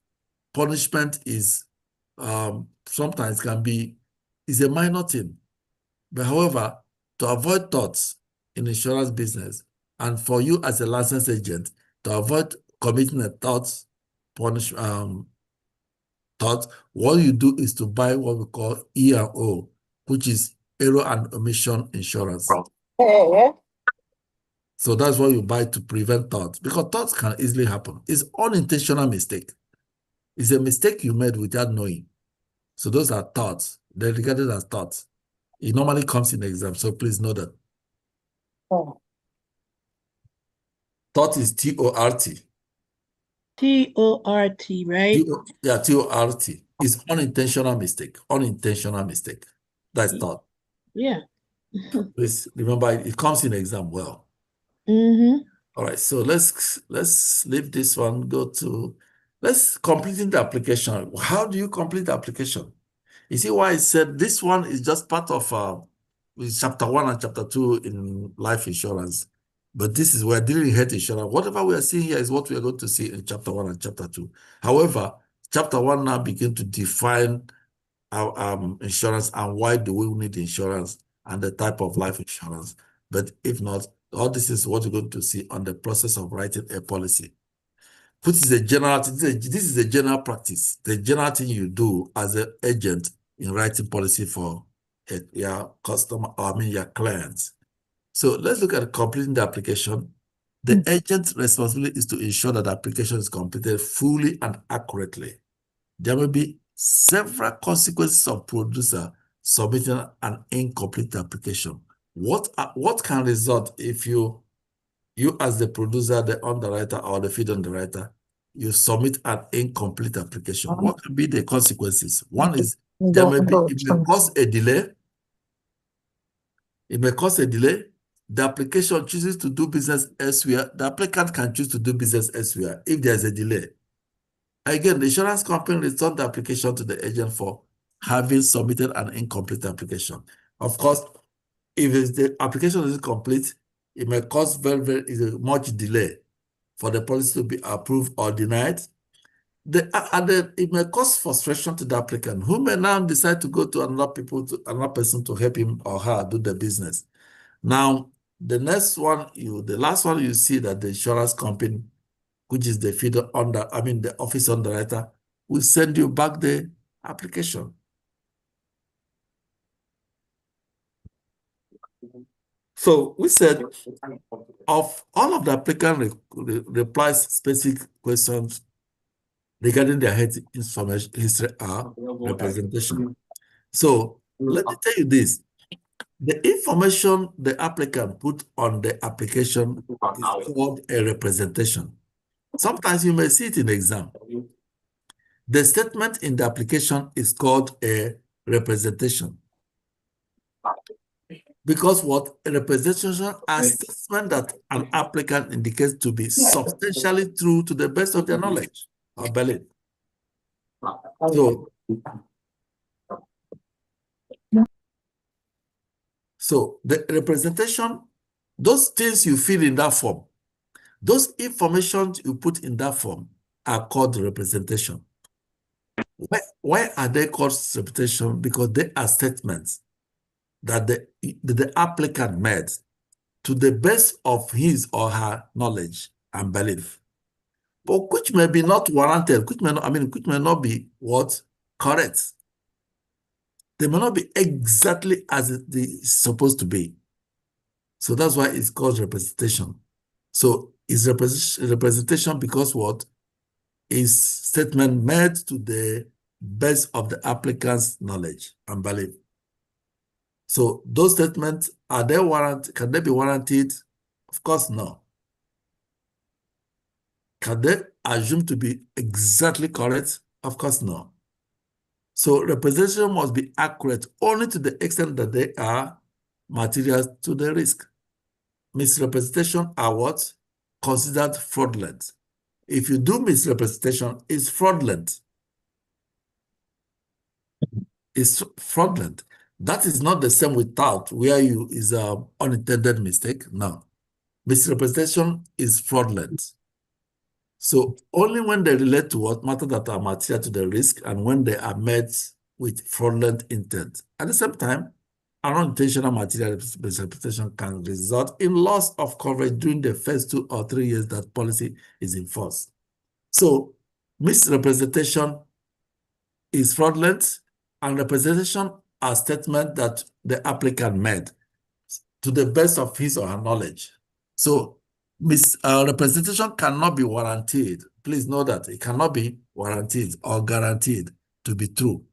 punishment is sometimes can be is a minor thing. But however, to avoid thoughts in insurance business, and for you as a licensed agent to avoid committing a thought, what you do is to buy what we call E&O, which is error and omission insurance. So that's what you buy to prevent thoughts, because thoughts can easily happen. It's unintentional mistake. It's a mistake you made without knowing. So those are thoughts. They're regarded as thoughts. It normally comes in exam, so please know that. Thought is T-O-R-T. T-O-R-T, right? Yeah, T-O-R-T. It's unintentional mistake. Unintentional mistake. That's thought. Yeah. Please remember, it comes in exam well. Mm-hmm. All right, so let's leave this one, go to, let's completing the application. How do you complete the application? You see why I said this one is just part of chapter 1 and chapter 2 in life insurance. But this is we're dealing with health insurance. Whatever we are seeing here is what we are going to see in chapter 1 and chapter 2. However, chapter 1 now begin to define our insurance and why do we need insurance and the type of life insurance. But if not, all this is what we're going to see on the process of writing a policy. Which is a general, this is a general practice, the general thing you do as an agent in writing policy for your customer, your clients. So let's look at completing the application. The agent's responsibility is to ensure that the application is completed fully and accurately. There may be several consequences of producer submitting an incomplete application. What can result if you as the producer, the underwriter, or the field underwriter, you submit an incomplete application? What can be the consequences? One is it may cause a delay. It may cause a delay. The application chooses to do business elsewhere. The applicant can choose to do business elsewhere if there's a delay. Again, the insurance company returns the application to the agent for having submitted an incomplete application. Of course, if the application isn't complete, it may cause very much delay for the policy to be approved or denied. It may cause frustration to the applicant, who may now decide to go to another person to help him or her do the business. Now, the last one you see that the insurance company, which is the office underwriter, will send you back the application. So we said of all of the applicant replies specific questions regarding their health information history are representation. So let me tell you this. The information the applicant put on the application is called a representation. Sometimes you may see it in exam. The statement in the application is called a representation. Because what a representation are statement that an applicant indicates to be substantially true to the best of their knowledge or belief. So the representation, those things you fill in that form, those information you put in that form are called representation. Why are they called representation? Because they are statements that the applicant made to the best of his or her knowledge and belief, but which may be not warranted, which may not be what correct. They may not be exactly as it is supposed to be. So that's why it's called representation. So it's representation because what is statement made to the best of the applicant's knowledge and belief. So those statements, are they warranted? Can they be warranted? Of course, no. Can they assume to be exactly correct? Of course, no. So representation must be accurate only to the extent that they are material to the risk. Misrepresentation are what? Considered fraudulent. If you do misrepresentation, it's fraudulent. It's fraudulent. That is not the same without, where you is an unintended mistake. No. Misrepresentation is fraudulent. So only when they relate to what matter that are material to the risk and when they are made with fraudulent intent. At the same time, unintentional material misrepresentation can result in loss of coverage during the first 2 or 3 years that policy is in force. So misrepresentation is fraudulent, and representation are statements that the applicant made to the best of his or her knowledge. So representation cannot be warranted. Please know that it cannot be warranted or guaranteed to be true.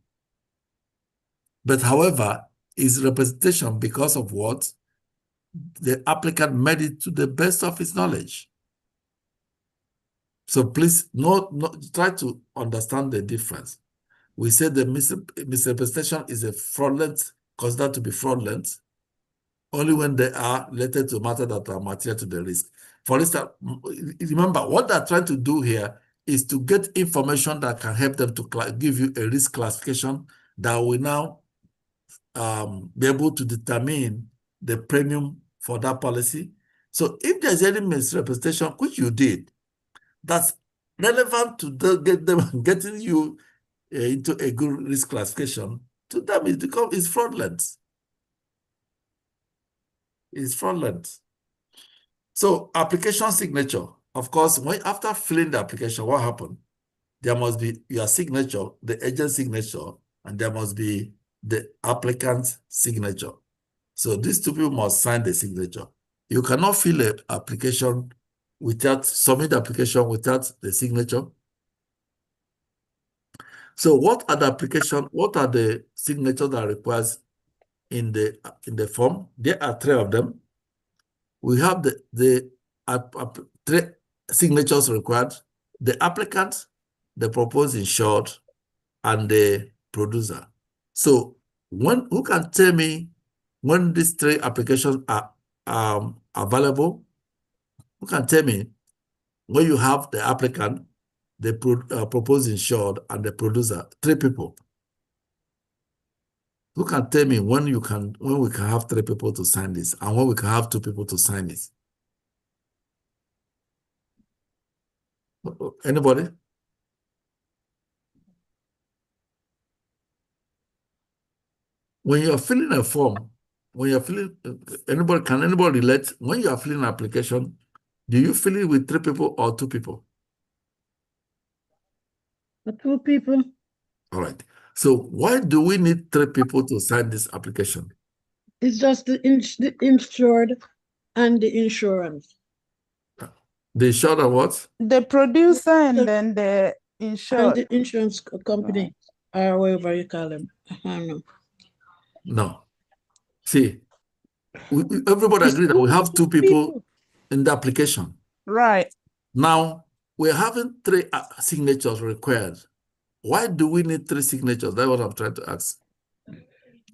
But however, is representation because of what? The applicant made it to the best of his knowledge. So please try to understand the difference. We say the misrepresentation is a fraudulent, considered to be fraudulent, only when they are related to matter that are material to the risk. For instance, remember, what they're trying to do here is to get information that can help them to give you a risk classification that will now be able to determine the premium for that policy. So if there's any misrepresentation, which you did, that's relevant to getting you into a good risk classification, to them it's fraudulent. It's fraudulent. So application signature, of course, after filling the application, what happened? There must be your signature, the agent's signature, and there must be the applicant's signature. So these two people must sign the signature. You cannot fill an application submit the application without the signature. So what are the signatures that are required in the form? There are 3 of them. We have the 3 signatures required: the applicant, the proposed insured, and the producer. So who can tell me when these 3 applications are available? Who can tell me when you have the applicant, the proposed insured, and the producer? 3 people. Who can tell me when we can have 3 people to sign this and when we can have 2 people to sign this? Anybody? When you're filling a form, can anybody relate? When you are filling an application, do you fill it with 3 people or 2 people? 2 people. All right. So why do we need 3 people to sign this application? It's just the insured and the insurance. The insured and what? The producer and then the And insured. the insurance company, or whatever you call them. I don't know. No. See, everybody agree that we have 2 people in the application. Right. Now, we're having 3 signatures required. Why do we need 3 signatures? That's what I'm trying to ask.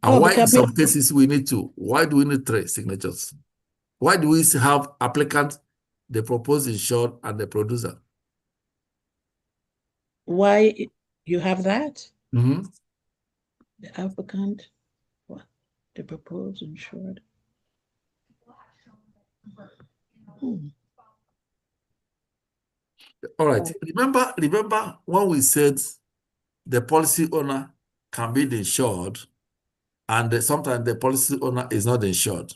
And why in some cases we need 2? Why do we need 3 signatures? Why do we have applicant, the proposed insured, and the producer? Why you have that? Mm-hmm. The applicant, what? The proposed insured. All right. Remember when we said the policy owner can be the insured, and sometimes the policy owner is not insured.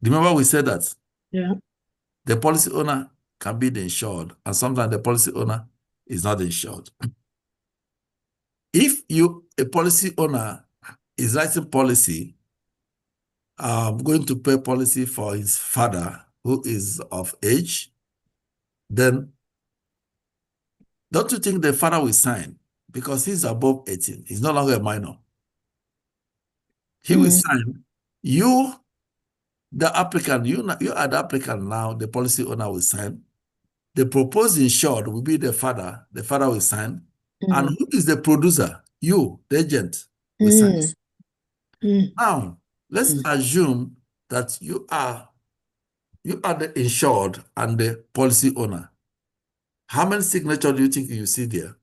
Remember we said that? Yeah. The policy owner can be the insured, and sometimes the policy owner is not insured. If a policy owner is writing policy, going to pay policy for his father who is of age, then don't you think the father will sign? Because he's above 18. He's no longer a minor. He will sign. You, the applicant, you are the applicant now, the policy owner will sign. The proposed insured will be the father. The father will sign. And Mm. who is the producer? You, the agent, will sign. Mm. Now, let's assume that you are the insured and the policy owner. How many signatures do you think you see there?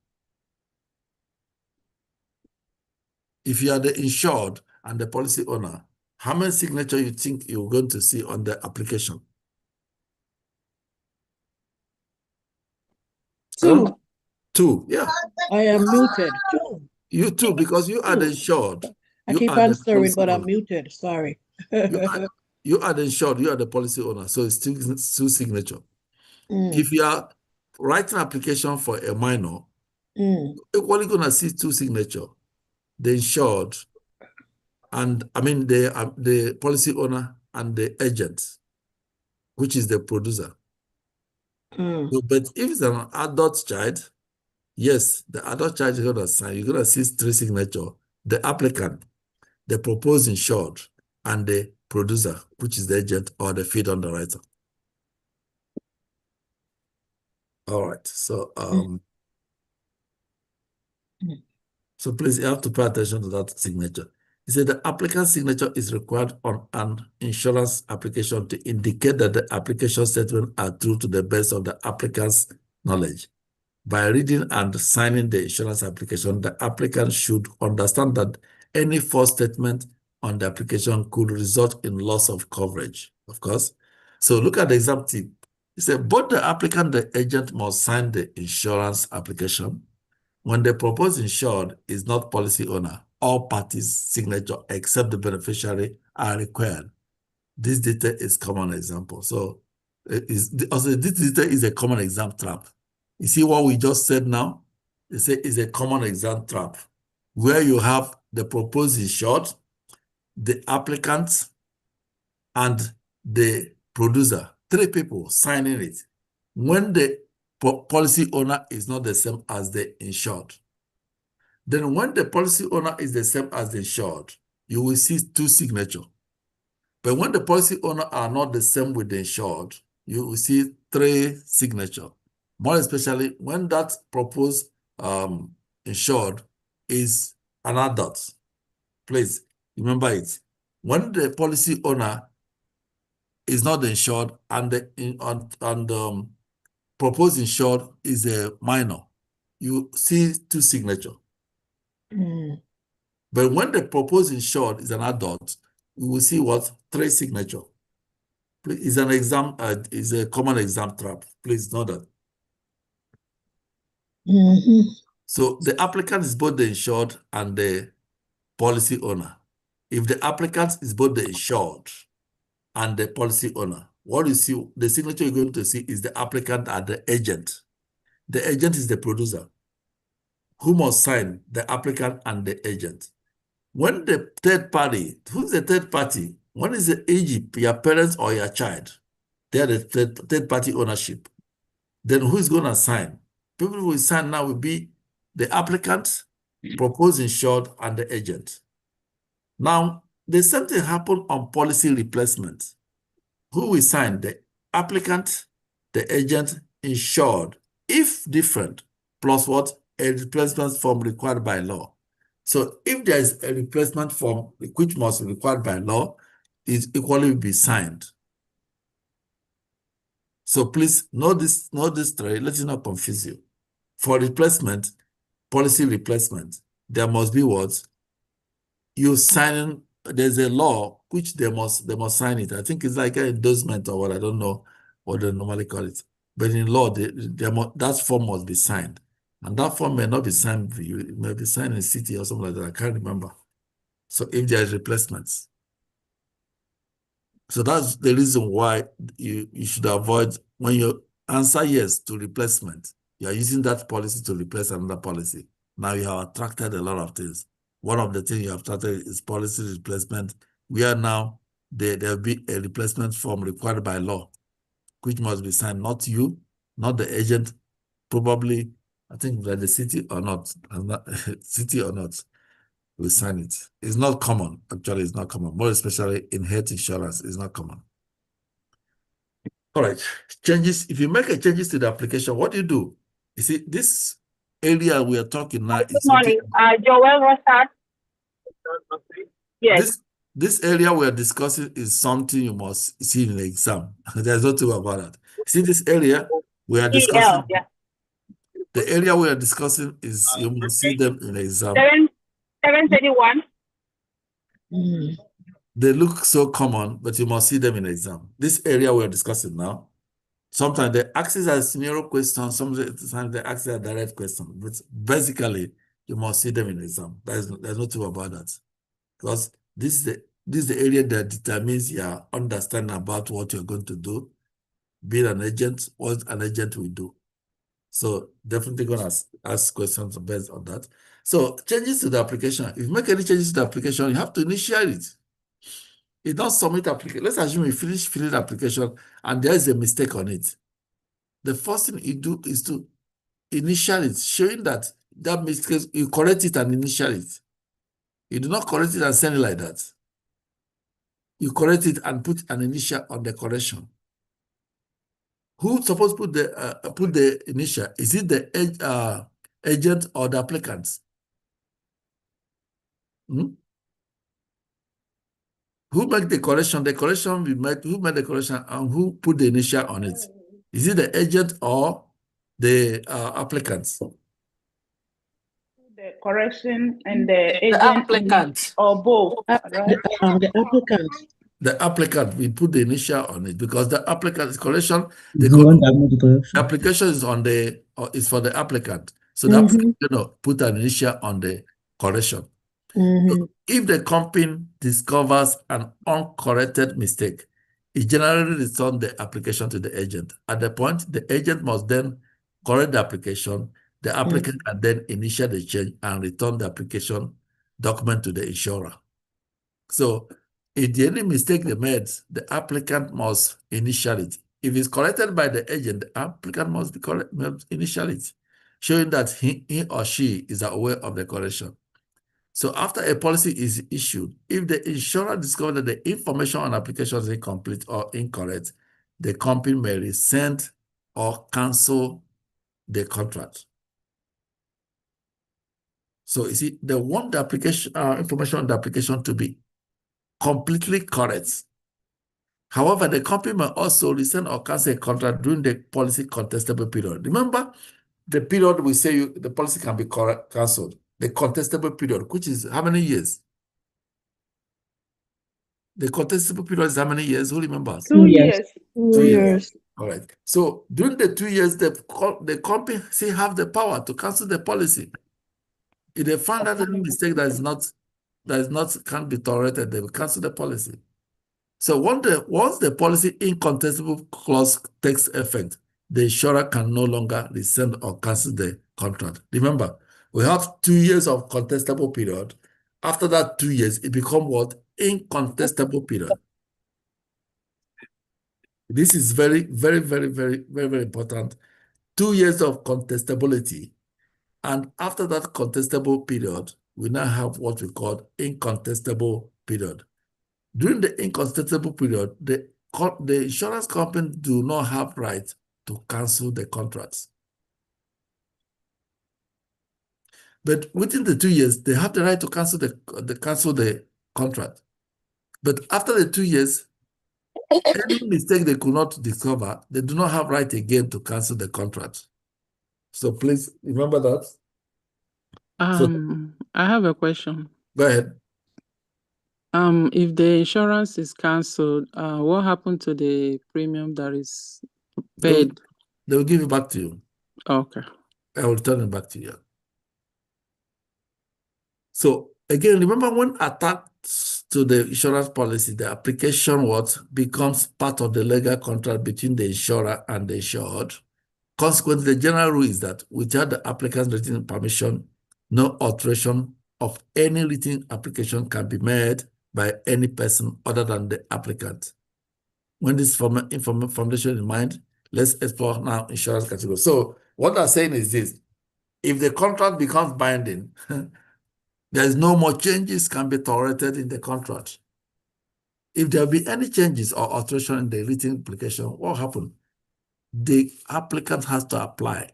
If you are the insured and the policy owner, how many signatures you think you're going to see on the application? Two. Two, yeah. I am muted. Two. You too, because you are the insured. I You keep are the answering, policy but I'm owner. muted. Sorry. You are the insured, you are the policy owner, so it's two signatures. If you are writing application for a minor, you're equally going to see two signatures. The insured, and I mean the policy owner and the agent, which is the producer. So, but if it's an adult child, yes, the adult child is going to sign. You're going to see three signatures: the applicant, the proposed insured, and the producer, which is the agent or the field underwriter. All right. So, so please, you have to pay attention to that signature. He said the applicant's signature is required on an insurance application to indicate that the application statements are true to the best of the applicant's knowledge. By reading and signing the insurance application, the applicant should understand that any false statement on the application could result in loss of coverage, of course. So look at the example tip. He said both the applicant and the agent must sign the insurance application. When the proposed insured is not policy owner, all parties' signature except the beneficiary are required. This data is common example. So also this data is a common exam trap. You see what we just said now? They say it's a common exam trap where you have the proposed insured, the applicant, and the producer, three people signing it. When the policy owner is not the same as the insured. Then when the policy owner is the same as the insured, you will see two signatures. But when the policy owner are not the same with the insured, you will see three signatures. More especially when that proposed insured is an adult. Please remember it. When the policy owner is not the insured and the proposed insured is a minor, you see two signatures. But when the proposed insured is an adult, we will see what? Three signatures. It's an exam, is a common exam trap. Please know that. So the applicant is both the insured and the policy owner. If the applicant is both the insured and the policy owner, what you see, the signature you're going to see is the applicant and the agent. The agent is the producer who must sign the applicant and the agent. When the third party, who's the third party? When is the AG, your parents or your child? They are the third party ownership. Then who is going to sign? People who will sign now will be the applicant, proposed insured, and the agent. Now, the same thing happened on policy replacement. Who will sign? The applicant, the agent, insured, if different, plus what? A replacement form required by law. So if there is a replacement form which must be required by law, it equally be signed. So please know this three, let it not confuse you. For replacement, policy replacement, there must be what? You signing, there's a law which they must sign it. I think it's like an endorsement or what, I don't know what they normally call it. But in law, that form must be signed. And that form may not be signed for you. It may be signed in city or something like that. I can't remember. So if there is replacements. So that's the reason why you should avoid, when you answer yes to replacement, you are using that policy to replace another policy. Now you have attracted a lot of things. One of the things you have attracted is policy replacement, where now there will be a replacement form required by law, which must be signed, not you, not the agent, probably, I think that the city or not, city or not, will sign it. It's not common. Actually, it's not common. More especially in health insurance, it's not common. All right. Changes. If you make a changes to the application, what do you do? You see, this area we are talking now Good is something. morning, Joel Rosat. Yes, This area we are discussing is something you must see in the exam. There's no two about that. See this area we are discussing. EL, yeah. The area we are discussing is you must see them in the exam. 731. They look so common, but you must see them in the exam. This area we are discussing now, sometimes they ask it as scenario questions, sometimes they ask it as direct questions. But basically, you must see them in the exam. There's no two about that. Because this is the area that determines your understanding about what you're going to do, being an agent, what an agent will do. So definitely going to ask questions based on that. So changes to the application. If you make any changes to the application, you have to initiate it. You don't submit application. Let's assume you finish filling the application and there is a mistake on it. The first thing you do is to initial it, showing that that mistake, you correct it and initial it. You do not correct it and send it like that. You correct it and put an initial on the correction. Who's supposed to put the initial? Is it the agent or the applicant? Who make the correction? The correction we made. Who made the correction and who put the initial on it? Is it the agent or the applicant? The correction and the agent or both, right? The applicant. The applicant, we put the initial on it because the applicant's correction, The one that made the correction. application is on the is for the applicant. So the applicant put an initial on the correction. So if the company discovers an uncorrected mistake, it generally returns the application to the agent. At the point, the agent must then correct the application. The applicant can then initiate the change and return the application document to the insurer. So if the any mistake they made, the applicant must initiate it. If it's corrected by the agent, the applicant must initiate it, showing that he or she is aware of the correction. So after a policy is issued, if the insurer discovers that the information on application is incomplete or incorrect, the company may rescind or cancel the contract. So you see, they want the application information on the application to be completely correct. However, the company may also rescind or cancel a contract during the policy contestable period. Remember, the period we say the policy can be cancelled. The contestable period, which is how many years? The contestable period is how many years? Who remembers? 2 years. 2 years. All right. So during the 2 years, the company still have the power to cancel the policy. If they find out any mistake can't be tolerated, they will cancel the policy. So once the policy incontestable clause takes effect, the insurer can no longer rescind or cancel the contract. Remember, we have 2 years of contestable period. After that 2 years, it becomes what? Incontestable period. This is very, very, very, very, very, very important. 2 years of contestability. And after that contestable period, we now have what we call incontestable period. During the incontestable period, the insurance company do not have right to cancel the contracts. But within the 2 years, they have the right to cancel the contract. But after the 2 years, any mistake they could not discover, they do not have right again to cancel the contract. So please remember that. I have a question. Go ahead. If the insurance is cancelled, what happened to the premium that is paid? They will give it back to you. Okay. I will return it back to you. So again, remember when attached to the insurance policy, the application becomes part of the legal contract between the insurer and the insured. Consequently, the general rule is that without the applicant's written permission, no alteration of any written application can be made by any person other than the applicant. When this foundation in mind, let's explore now insurance category. So what I'm saying is this: if the contract becomes binding, there is no more changes can be tolerated in the contract. if there be any changes or alteration in the written application, what happens? The applicant has to apply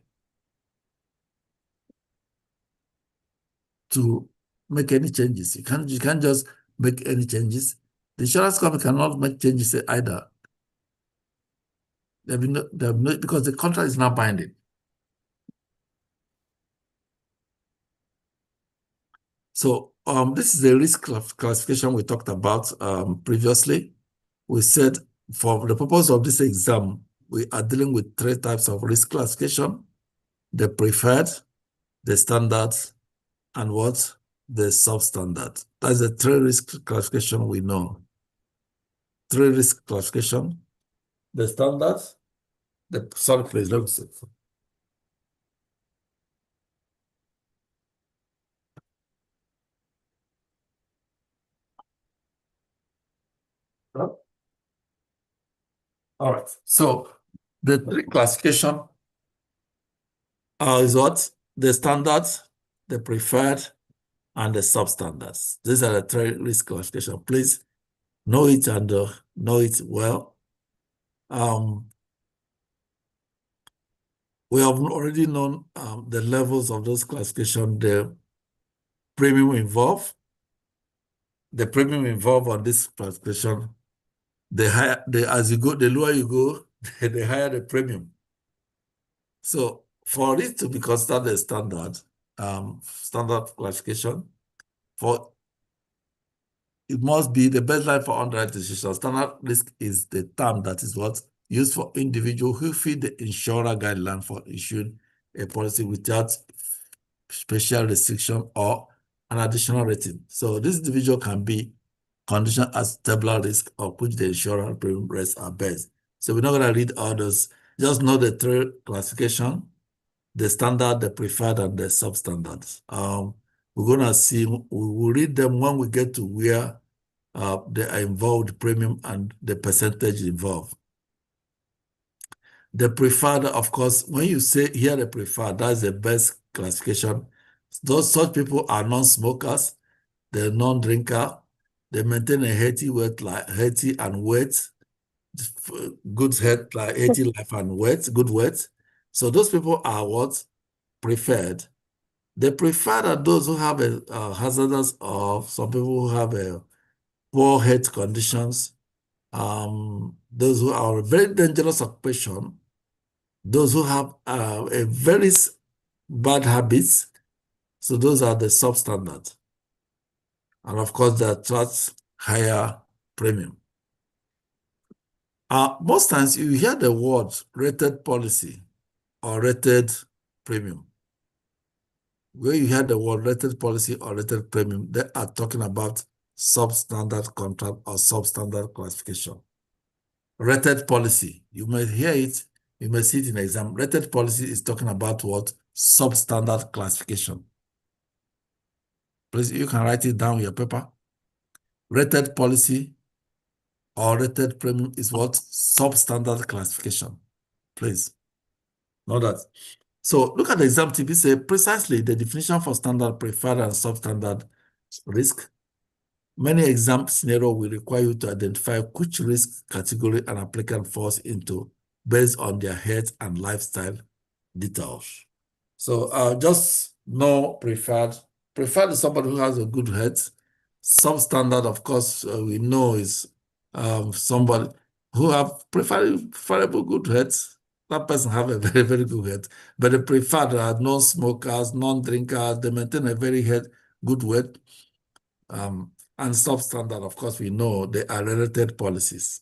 to make any changes. You can't just make any changes. The insurance company cannot make changes either. Because the contract is not binding. So this is the risk classification we talked about previously. We said for the purpose of this exam, we are dealing with 3 types of risk classification: the preferred, the standard, and what? The substandard. That's the 3 risk classification we know. 3 risk classification: the standard, sorry, please, let me see. All right. So the 3 classification is what? The standard, the preferred, and the substandards. These are the 3 risk classification. Please know it and know it well. We have already known the levels of those classification, the premium involved. The premium involved on this classification, as you go, the lower you go, the higher the premium. So for it to be considered a standard classification, it must be the baseline for underwriting decision. Standard risk is the term that is what used for individuals who fit the insurer guideline for issuing a policy without special restriction or an additional rating. So this individual can be conditioned as tabular risk, of which the insurer premium rates are based. So we're not going to read all those. Just know the 3 classification: the standard, the preferred, and the substandards. We're going to see, we will read them when we get to where they are involved, premium and the percentage involved. The preferred, of course, when you say here the preferred, that's the best classification. Such people are non-smokers, they're non-drinker, they maintain a healthy weight, good health, like healthy life and weight, good weight. So those people are what? Preferred. The preferred are those who have a hazardous, or some people who have a poor health conditions, those who are very dangerous occupation, those who have a very bad habits. So those are the substandard. And of course, they attract higher premium. Most times you hear the word rated policy or rated premium. Where you hear the word rated policy or rated premium, they are talking about substandard contract or substandard classification. Rated policy, you may hear it, you may see it in the exam. Rated policy is talking about what? Substandard classification. Please, you can write it down in your paper. Rated policy or rated premium is what? Substandard classification. Please know that. So look at the exam tip. It says precisely the definition for standard, preferred, and substandard risk. Many exam scenarios will require you to identify which risk category an applicant falls into based on their health and lifestyle details. So just know preferred. Preferred is somebody who has a good health. Substandard, of course, we know is somebody who have preferable good health. That person have a very, very good health. But the preferred are non-smokers, non-drinkers. They maintain a very good weight. And substandard, of course, we know they are related policies.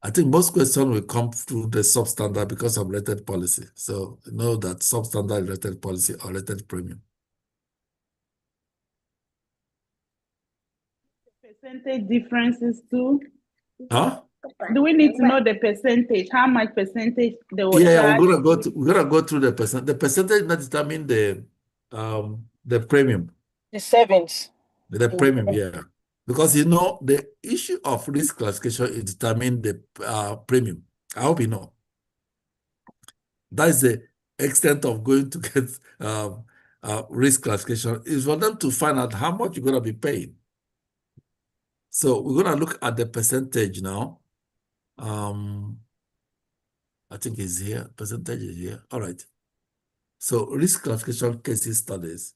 I think most questions will come through the substandard because of related policy. So know that substandard related policy or related premium. Percentage differences too? Huh? Do we need to know the percentage? How much percentage they will Yeah, charge? we're gonna go through the percent. The percentage that determine the premium. The savings. The premium, yeah. Because you know the issue of risk classification is determine the premium. I hope you know. That is the extent of going to get risk classification, is for them to find out how much you're gonna be paying. So we're going to look at the percentage now. I think it's here. Percentage is here. All right. So risk classification cases studies.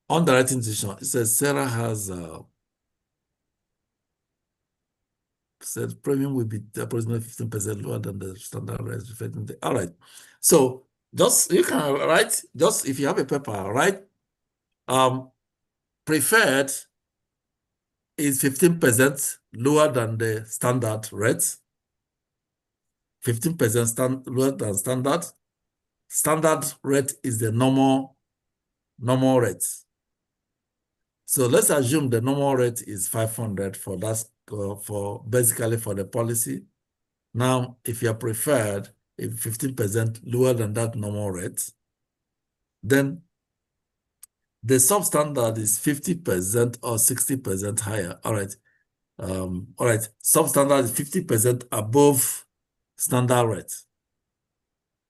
Underwriting decision. It says Sarah has said premium will be approximately 15% lower than the standard rate reflecting the. All right. So just you can write, just if you have a paper, write preferred is 15% lower than the standard rate. 15% lower than standard. Standard rate is the normal rate. So let's assume the normal rate is 500 for that, for basically for the policy. Now, if you are preferred, if 15% lower than that normal rate, then the substandard is 50% or 60% higher. All right. All right. Substandard is 50% above standard rate.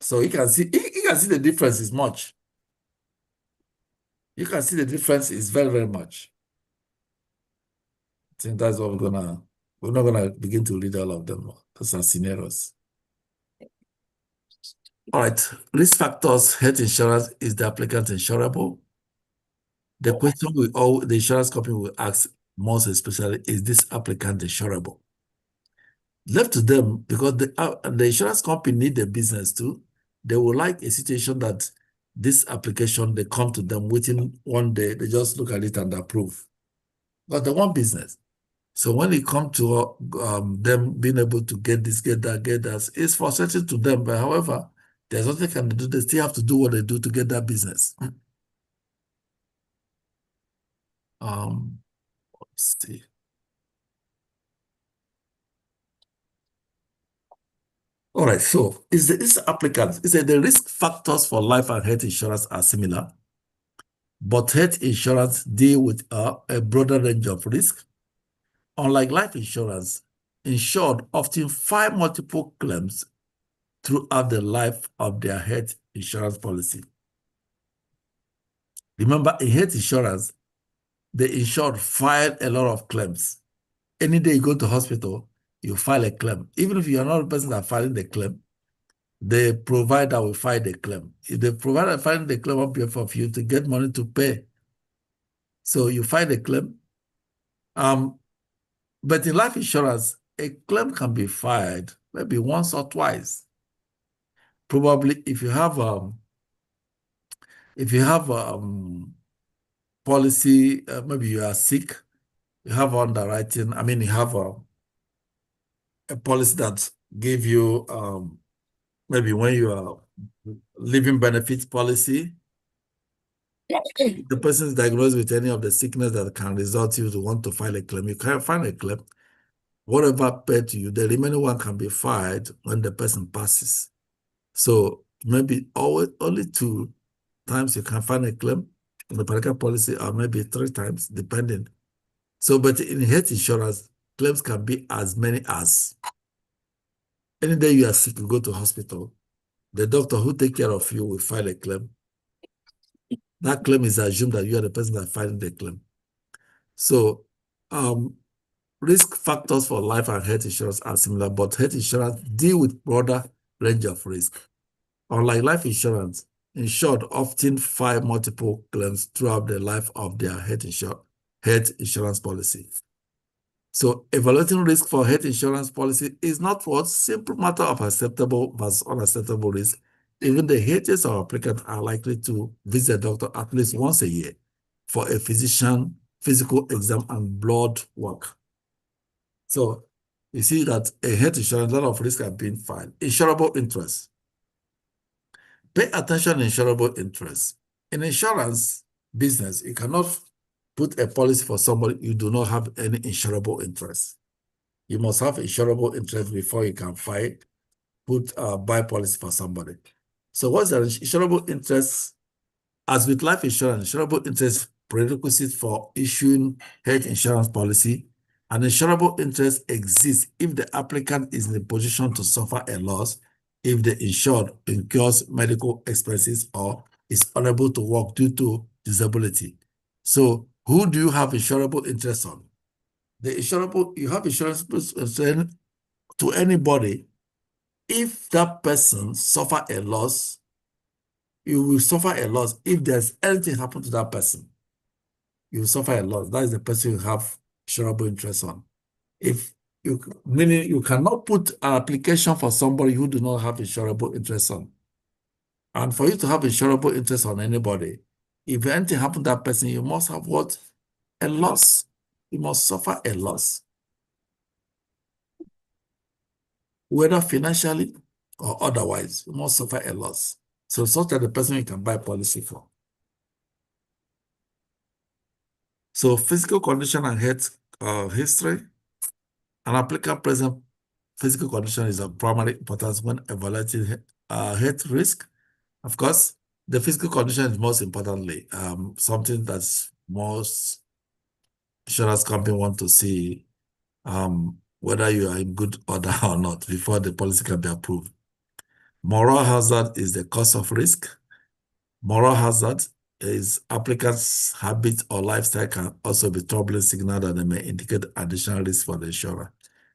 So you can see the difference is much. You can see the difference is very, very much. I think that's what we're not gonna begin to read all of them. Those are scenarios. All right, risk factors, health insurance, is the applicant insurable? The question the insurance company will ask most especially, is this applicant insurable? Left to them, because the insurance company need the business too. They would like a situation that this application, they come to them within one day, they just look at it and approve. But they want business. So when it comes to them being able to get this, get that, it's frustrating to them. But however, there's nothing they can do. They still have to do what they do to get that business. Let's see. All right, so this applicant, is the risk factors for life and health insurance are similar, but health insurance deal with a broader range of risk. Unlike life insurance, insured often file multiple claims throughout the life of their health insurance policy. Remember, in health insurance, the insured file a lot of claims. Any day you go to hospital, you file a claim. Even if you are not the person that filing the claim, the provider will file the claim. If the provider filing the claim on behalf of you to get money to pay, so you file the claim. But in life insurance, a claim can be filed maybe once or twice. Probably if you have policy, maybe you are sick, you have underwriting. I mean, you have a policy that give you maybe when you are living benefits policy, the person is diagnosed with any of the sickness that can result you to want to file a claim. You can file a claim. Whatever paid to you, the remaining one can be filed when the person passes. So maybe only 2 times you can file a claim in the particular policy, or maybe 3 times, depending. So, but in health insurance, claims can be as many as any day you are sick, you go to hospital, the doctor who take care of you will file a claim. That claim is assumed that you are the person that filed the claim. So, risk factors for life and health insurance are similar, but health insurance deal with broader range of risk. Unlike life insurance, insured often file multiple claims throughout the life of their health insurance policy. So evaluating risk for health insurance policy is not a simple matter of acceptable versus unacceptable risk. Even the healthiest of applicants are likely to visit a doctor at least once a year for a physician physical exam and blood work. So you see that a health insurance, a lot of risks are being filed. Insurable interest. Pay attention to insurable interest. In insurance business, you cannot put a policy for somebody you do not have any insurable interest. You must have insurable interest before you can buy policy for somebody. So what's the insurable interest? As with life insurance, insurable interest prerequisite for issuing health insurance policy. An insurable interest exists if the applicant is in a position to suffer a loss, if the insured incurs medical expenses or is unable to work due to disability. So who do you have insurable interest on? The insurable, you have insurance to anybody. If that person suffer a loss, you will suffer a loss. If there's anything happen to that person, you will suffer a loss. That is the person you have insurable interest on. If you, meaning you cannot put an application for somebody who do not have insurable interest on. And for you to have insurable interest on anybody, if anything happen to that person, you must have what? A loss. You must suffer a loss. Whether financially or otherwise, you must suffer a loss. So such that the person you can buy policy for. So physical condition and health history. An applicant present physical condition is of primary importance when evaluating health risk. Of course, the physical condition is most importantly something that's most insurance company want to see whether you are in good order or not before the policy can be approved. Moral hazard is the cause of risk. Moral hazard is applicants' habit or lifestyle can also be troubling signal that they may indicate additional risk for the insurer.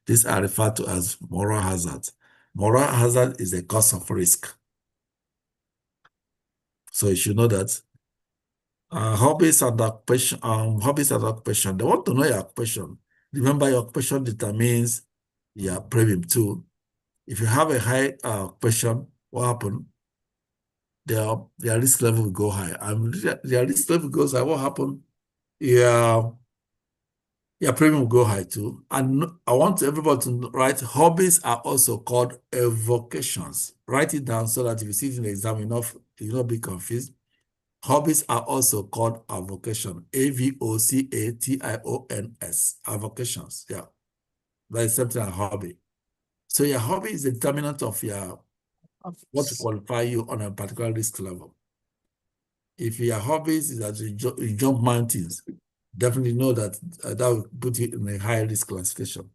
These are referred to as moral hazard. Moral hazard is the cause of risk. So you should know that. Hobbies and occupation. They want to know your occupation. Remember, your occupation determines your premium too. If you have a high occupation, what happens? Their risk level will go high. And their risk level goes high. What happens? Your premium will go high too. And I want everybody to write hobbies are also called avocations. Write it down so that if you see it in the exam, you'll not be confused. Hobbies are also called avocation. A-V-O-C-A-T-I-O-N-S. Avocations. Yeah. That is something a hobby. So your hobby is the determinant of what to qualify you on a particular risk level. If your hobbies is that you jump mountains, definitely know that that will put you in a high risk classification.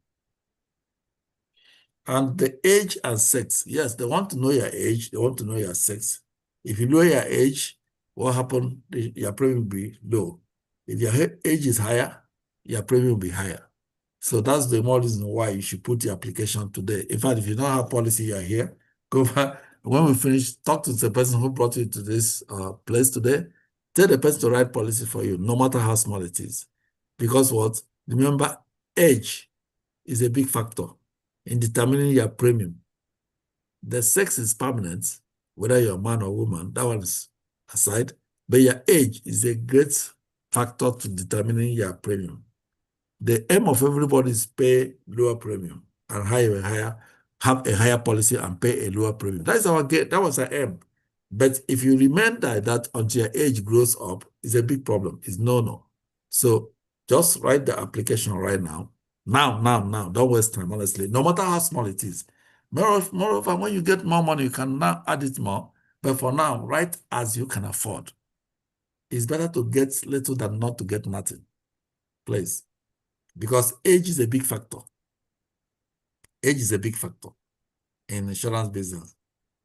And the age and sex. Yes, they want to know your age. They want to know your sex. If you know your age, what happens? Your premium will be low. If your age is higher, your premium will be higher. So that's the more reason why you should put your application today. In fact, if you don't have policy, you are here. Go back. When we finish, talk to the person who brought you to this place today. Tell the person to write policy for you, no matter how small it is. Because what? Remember, age is a big factor in determining your premium. The sex is permanent, whether you're a man or woman, that one is aside. But your age is a great factor to determining your premium. The aim of everybody is pay lower premium and have a higher policy and pay a lower premium. That is that was our aim. But if you remain like that until your age grows up, it's a big problem. It's no. So just write the application right now. Now. Don't waste time, honestly. No matter how small it is. Moreover, when you get more money, you can now add it more. But for now, write as you can afford. It's better to get little than not to get nothing. Please. Because age is a big factor. Age is a big factor in insurance business.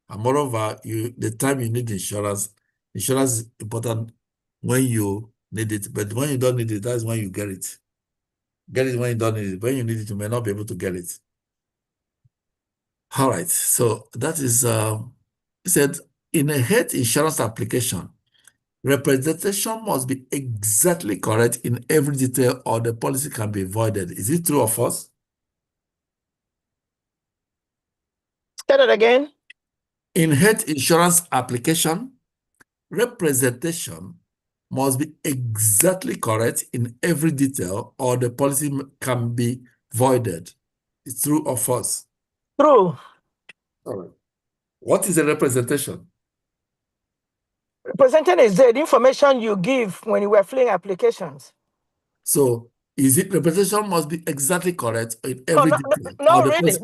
And moreover, the time you need insurance is important when you need it. But when you don't need it, that's when you get it. Get it when you don't need it. When you need it, you may not be able to get it. All right. So that is, he said, in a health insurance application, representation must be exactly correct in every detail or the policy can be voided. Is it true or false? Say that again. In health insurance application, representation must be exactly correct in every detail or the policy can be voided. It's true or false? True. All right. What is a representation? Representing is the information you give when you were filling applications. So, is it representation must be exactly correct in every detail? Not really.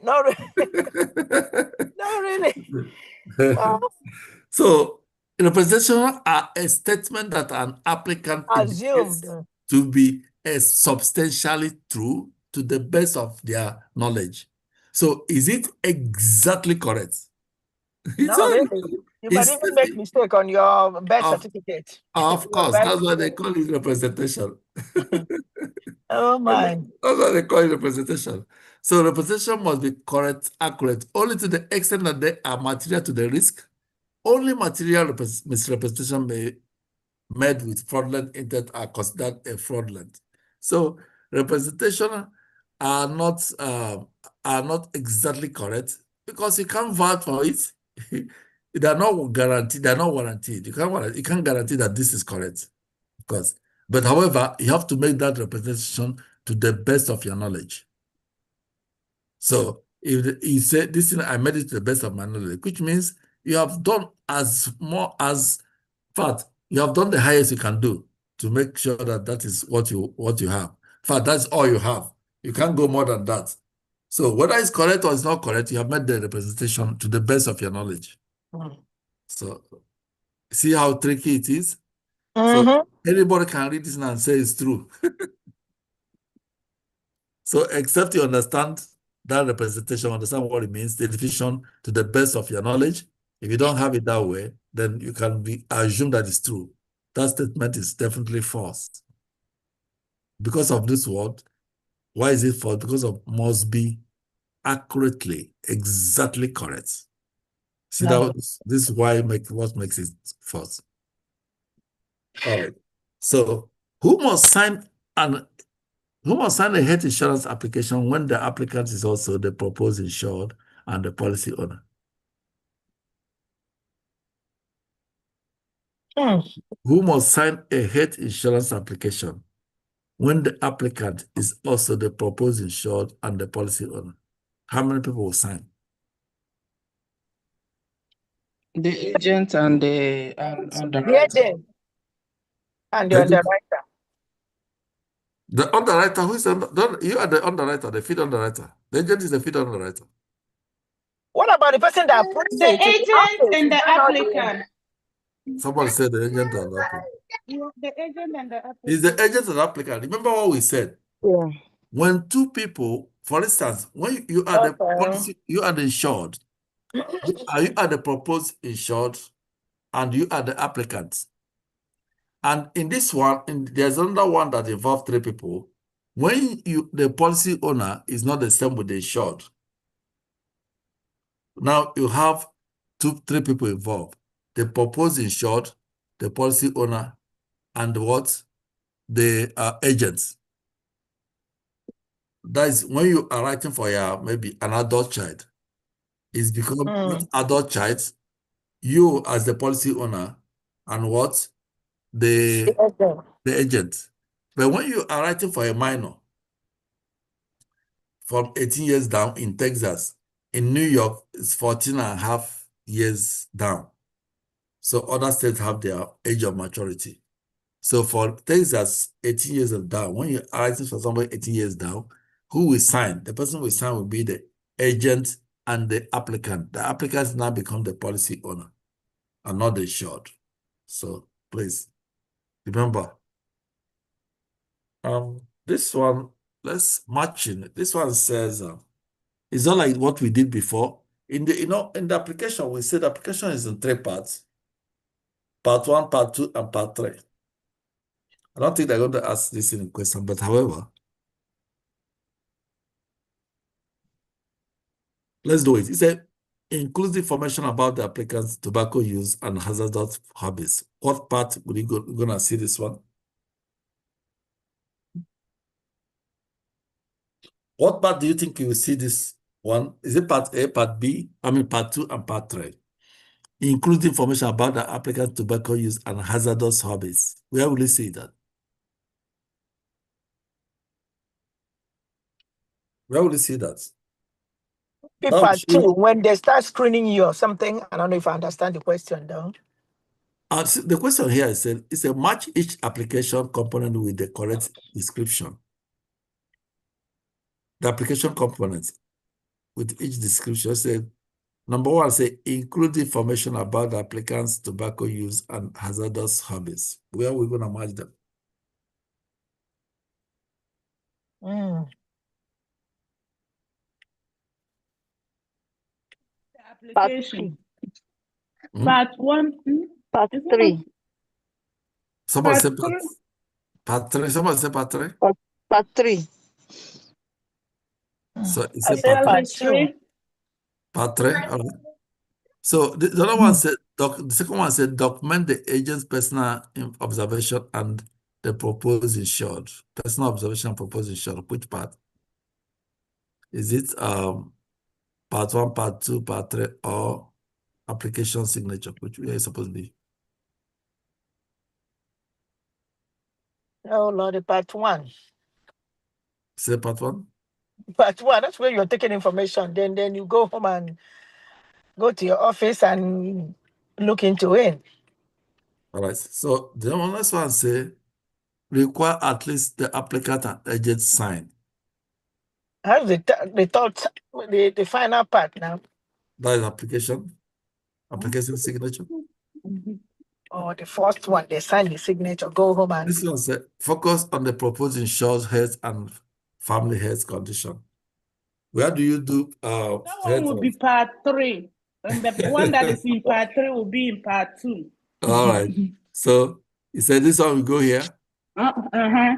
Not really. So, representation are a statement that an applicant Assumed to be substantially true to the best of their knowledge. So, is it exactly correct? Not really. You might even make mistake on your birth certificate. Of course, that's why they call it representation. Oh my. That's why they call it representation. So representation must be correct, accurate, only to the extent that they are material to the risk. Only material misrepresentation made with fraudulent intent are considered a fraudulent. So representation are not exactly correct because you can't vouch for it. They are not guaranteed. They are not warranted. You can't guarantee that this is correct, of course. But however, you have to make that representation to the best of your knowledge. So if you say this thing, I made it to the best of my knowledge, which means you have done as fact, you have done the highest you can do to make sure that that is what you have. In fact, that's all you have. You can't go more than that. So whether it's correct or it's not correct, you have made the representation to the best of your knowledge. So see how tricky it is? So anybody can read this and say it's true. So except you understand that representation, understand what it means, the definition to the best of your knowledge. If you don't have it that way, then you can assume that it's true. That statement is definitely false. Because of this word, why is it false? Because of must be accurately, exactly correct. See, this is why what makes it false. All right. So who must sign a health insurance application when the applicant is also the proposed insured and the policy owner? Who must sign a health insurance application when the applicant is also the proposed insured and the policy owner? How many people will sign? The agent and the agent and the underwriter. The underwriter, who is you are the underwriter, the field underwriter. The agent is the field underwriter. What about the person that puts The agent and the applicant. Somebody said the agent and the applicant. The agent and the applicant. It's the agent and the applicant. Remember what we said? Yeah. When two people, for instance, when you are the policy, you are the insured, you are the proposed insured, and you are the applicant. And in this one, there's another one that involves three people. When the policy owner is not the same with the insured, now you have three people involved: the proposed insured, the policy owner, and what? The agents. That is when you are writing for maybe an adult child. It's because with adult child, you as the policy owner and what? The agent. But when you are writing for a minor from 18 years down in Texas, in New York, it's 14 and a half years down. So other states have their age of maturity. So for Texas, 18 years and down, when you're writing for somebody 18 years down, who will sign? The person who will sign will be the agent and the applicant. The applicant now become the policy owner and not the insured. So please remember. This one, let's match in. This one says it's not like what we did before. In the application, we said the application is in three parts: part 1, part 2, and part 3. I don't think they're going to ask this in a question, but however, let's do it. It said, includes information about the applicant's tobacco use and hazardous habits. What part would you going to see this one? What part do you think you will see this one? Is it part A, part B? I mean, part 2 and part 3. Includes information about the applicant's tobacco use and hazardous habits. Where will you see that? Where will you see that? Part 2, when they start screening you or something. I don't know if I understand the question though. The question here is it's a match each application component with the correct description. The application component with each description said, number 1, say include information about the applicant's tobacco use and hazardous habits. Where are we going to match them? Application. Part 1. Part Is it 3. Somebody Part say 3. part 3. Somebody say part 3. Part 3. So you I say said part 3. part 2. 3. Part 3. All right. So the other one said, the second one said, document the agent's personal observation and the proposed insured. Personal observation and proposed insured. Which part? Is it part 1, part 2, part 3, or application signature? Which way is supposed to be? Oh Lord, part 1. Say part 1? Part 1, that's where you're taking information. Then you go home and go to your office and look into it. All right. So the next one say, require at least the applicant and agent sign. How's the final part now? That is application signature. Or the first one, they sign the signature, go home and This one said, focus on the proposed insured health and family health condition. Where do you do That one health will be of- part 3. And the one that is in part 3 will be in part 2. All right. So he said this one will go here. Uh-huh.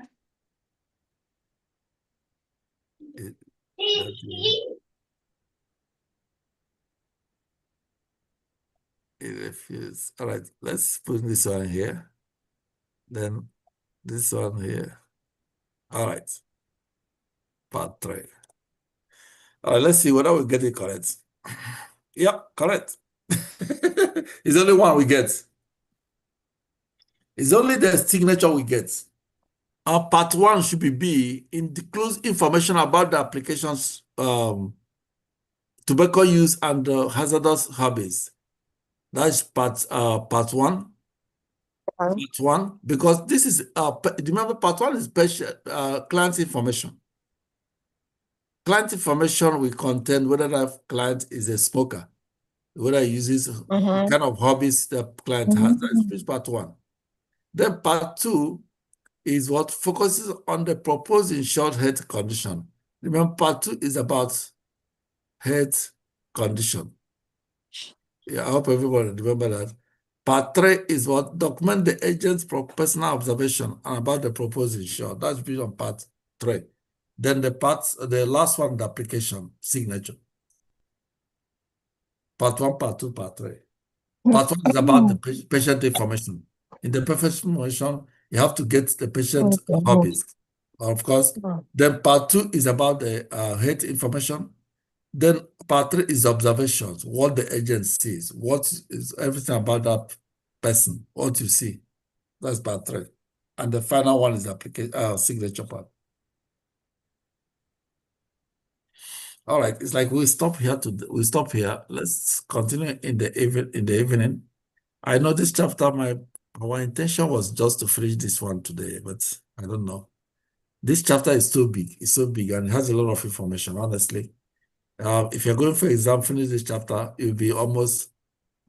It refused. All right, let's put this one here. Then this one here. All right. Part 3. All right, let's see whether we get it correct. Yeah, correct. It's only one we get. It's only the signature we get. Our part 1 should be B, includes information about the application's tobacco use and hazardous hobbies. That's part 1. Part 1, because this is remember part 1 is special client information. Client information will contain whether that client is a smoker, whether he uses what kind of hobbies the client has. That's part 1. Then part 2 is what focuses on the proposed insured health condition. Remember, part 2 is about health condition. Yeah, I hope everybody remember that. Part 3 is what document the agent's personal observation and about the proposed insured. That's based on part 3. Then the last one, the application signature. Part 1, part 2, part 3. Part 1 is about the patient information. In the patient information, you have to get the patient hobbies, of course. Then part 2 is about the health information. Then part 3 is observations, what the agent sees, what is everything about that person, what you see. That's part 3. And the final one is the signature part. All right, it's like we stop here. Let's continue in the evening. I know this chapter, our intention was just to finish this one today, but I don't know. This chapter is so big. It's so big and it has a lot of information, honestly. If you're going for exam, finish this chapter, you'll be almost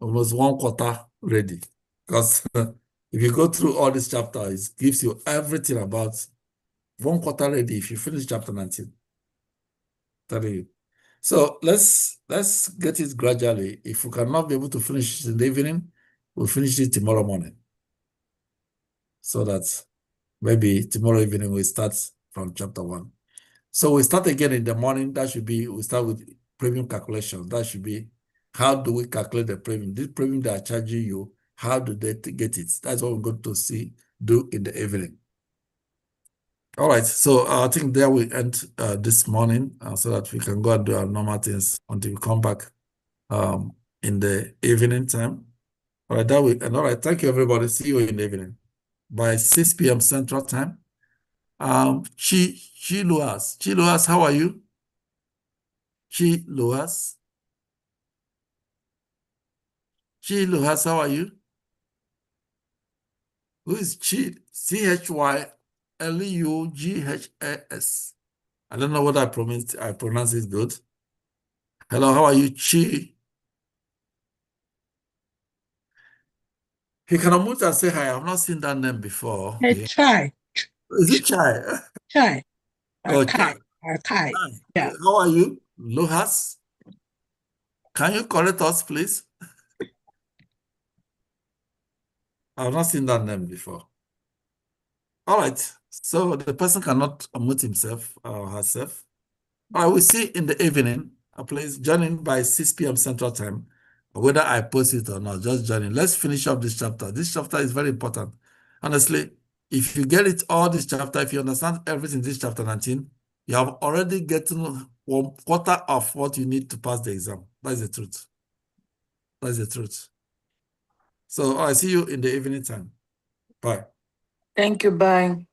1/4 ready. Because if you go through all this chapter, it gives you everything about 1/4 ready if you finish chapter 19. Telling you. So let's get it gradually. If we cannot be able to finish it in the evening, we'll finish it tomorrow morning. So that maybe tomorrow evening we start from chapter 1. So we start again in the morning. We start with premium calculation. That should be, how do we calculate the premium? This premium they are charging you, how do they get it? That's what we're going to do in the evening. All right, so I think there we end this morning so that we can go and do our normal things until we come back in the evening time. All right, all right, thank you everybody. See you in the evening by 6 p.m. Central Time. Chi Loas, how are you? Chi Loas, how are you? Who is Chi? ChyLughas. I don't know what I pronounce it good. Hello, how are you, Chi? He can unmute and say hi. I've not seen that name before. Hey, Chai. Is it Chai? Chai. Oh, Chai. Chai. Yeah. How are you, Lojas? Can you correct us, please? I've not seen that name before. All right. So the person cannot unmute himself or herself. I will see in the evening. Please join in by 6 p.m. Central Time. Whether I post it or not, just join in. Let's finish up this chapter. This chapter is very important. Honestly, if you get it all this chapter, if you understand everything in this chapter 19, you have already gotten 1/4 of what you need to pass the exam. That's the truth. That's the truth. So I see you in the evening time. Bye. Thank you. Bye.